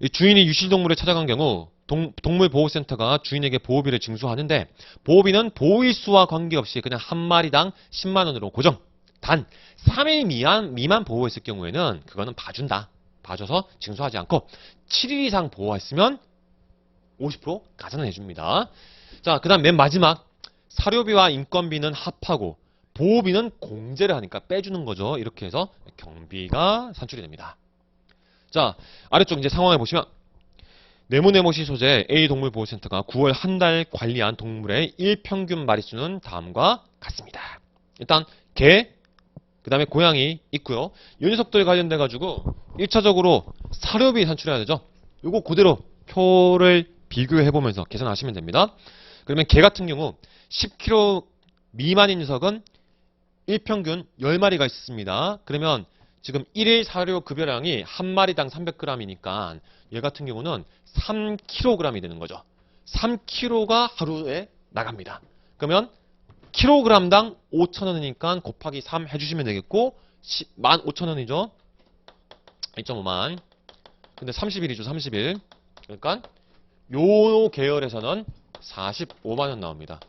이 주인이 유실동물을 찾아간 경우 동물보호센터가 주인에게 보호비를 징수하는데 보호비는 보호일수와 관계없이 그냥 한 마리당 10만 원으로 고정. 단 3일 미만 보호했을 경우에는 그거는 봐준다. 봐줘서 징수하지 않고 7일 이상 보호했으면 50% 가산을 해줍니다. 자, 그 다음 맨 마지막 사료비와 인건비는 합하고 보호비는 공제를 하니까 빼주는 거죠. 이렇게 해서 경비가 산출이 됩니다. 자, 아래쪽 이제 상황을 보시면 네모네모시 소재 A동물보호센터가 9월 한 달 관리한 동물의 일평균 마리수는 다음과 같습니다. 일단 개, 그 다음에 고양이 있고요. 이 녀석들 관련돼 가지고 1차적으로 사료비 산출해야 되죠. 요거 그대로 표를 비교해 보면서 계산하시면 됩니다. 그러면 개 같은 경우 10kg 미만인 녀석은 일평균 10마리가 있습니다. 그러면 지금 1일 사료 급여량이 한 마리당 300g이니까 얘 같은 경우는 3kg이 되는 거죠. 3kg가 하루에 나갑니다. 그러면 킬로그램당 5,000원이니까 곱하기 3 해주시면 되겠고 15,000원이죠. 2.5만. 근데 30일이죠. 30일. 그러니까 요 계열에서는 45만 원 나옵니다.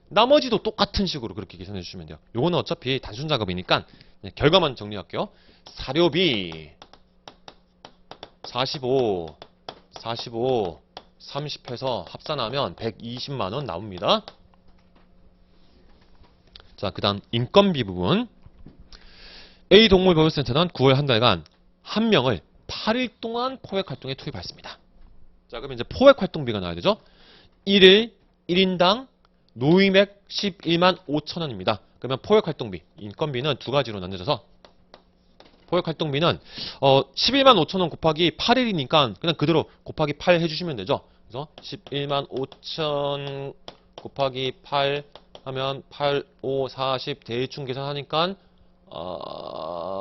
나머지도 똑같은 식으로 그렇게 계산해 주시면 돼요. 요거는 어차피 단순 작업이니까 결과만 정리할게요. 사료비 45, 30 해서 합산하면 120만 원 나옵니다. 자, 그 다음 인건비 부분. A동물보호센터는 9월 한 달간 한 명을 8일 동안 포획활동에 투입했습니다. 자, 그러면 이제 포획활동비가 나와야 되죠. 1일 1인당 노임액 11만 5천 원입니다. 그러면 포획활동비, 인건비는 두 가지로 나눠져서 포획활동비는 11만 5천 원 곱하기 8일이니까 그냥 그대로 곱하기 8 해주시면 되죠. 그래서 11만 5천 곱하기 8 하면 8, 5, 40 대충 계산하니까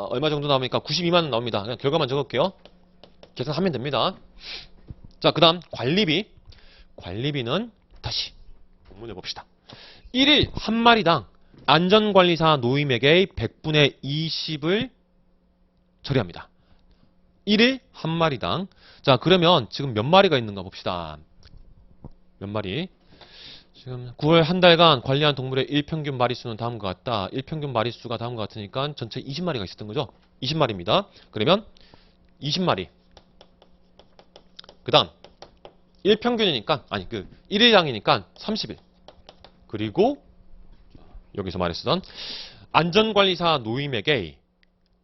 얼마 정도 나옵니까? 92만 원 나옵니다. 그냥 결과만 적을게요. 계산하면 됩니다. 자, 그 다음 관리비. 관리비는 다시 본문을 봅시다. 1일 한 마리당 안전관리사 노임액의 100분의 20을 처리합니다. 1일 한 마리당. 자, 그러면 지금 몇 마리가 있는가 봅시다. 몇 마리? 지금 9월 한 달간 관리한 동물의 일평균 마리수는 다음과 같다. 일평균 마리수가 다음과 같으니까 전체 20마리가 있었던 거죠. 20마리입니다. 그러면 20마리. 그 다음 1평균이니까 아니 1일량이니까 30일. 그리고 여기서 말했었던 안전관리사 노임액의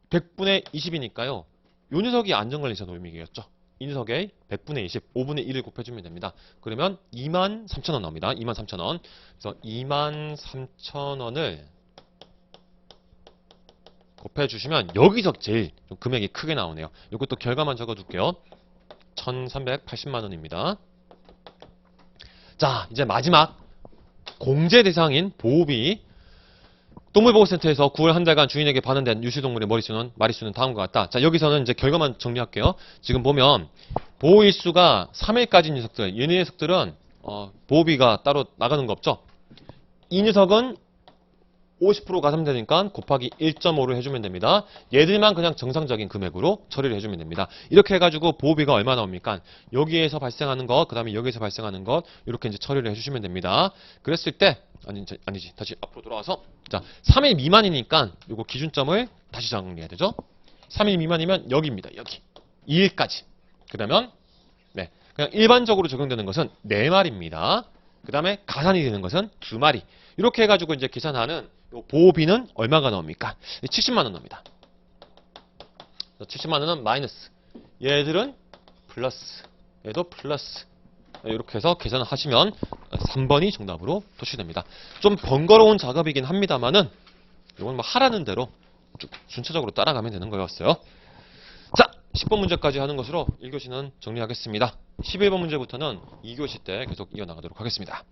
100분의 20이니까요. 요 녀석이 안전관리사 노임액이었죠. 이 녀석의 100분의 20, 5분의 1을 곱해주면 됩니다. 그러면 23,000원 나옵니다. 23,000원. 그래서 23,000원을 곱해주시면 여기서 제일 좀 금액이 크게 나오네요. 이것도 결과만 적어둘게요. 1,380만 원입니다. 자, 이제 마지막 공제 대상인 보호비. 동물보호센터에서 9월 한 달간 주인에게 반환된 유실동물의 마리수는 다음과 같다. 자, 여기서는 이제 결과만 정리할게요. 지금 보면 보호일수가 3일까지인 녀석들, 얘네 녀석들은 보호비가 따로 나가는 거 없죠. 이 녀석은 50% 가산되니까 곱하기 1.5를 해주면 됩니다. 얘들만 그냥 정상적인 금액으로 처리를 해주면 됩니다. 이렇게 해가지고 보호비가 얼마 나옵니까? 여기에서 발생하는 것, 그 다음에 여기에서 발생하는 것, 이렇게 이제 처리를 해주시면 됩니다. 그랬을 때, 아니지. 다시 앞으로 돌아와서. 자, 3일 미만이니까 요거 기준점을 다시 정리해야 되죠. 3일 미만이면 여기입니다. 여기. 2일까지. 그러면, 네. 그냥 일반적으로 적용되는 것은 4마리입니다. 그 다음에 가산이 되는 것은 2마리. 이렇게 해가지고 이제 계산하는 요 보호비는 얼마가 나옵니까? 70만 원 나옵니다. 70만 원은 마이너스. 얘들은 플러스. 얘도 플러스. 이렇게 해서 계산을 하시면 3번이 정답으로 도출됩니다. 좀 번거로운 작업이긴 합니다만은 이건 뭐 하라는 대로 쭉 순차적으로 따라가면 되는 거였어요. 자, 10번 문제까지 하는 것으로 1교시는 정리하겠습니다. 11번 문제부터는 2교시 때 계속 이어나가도록 하겠습니다.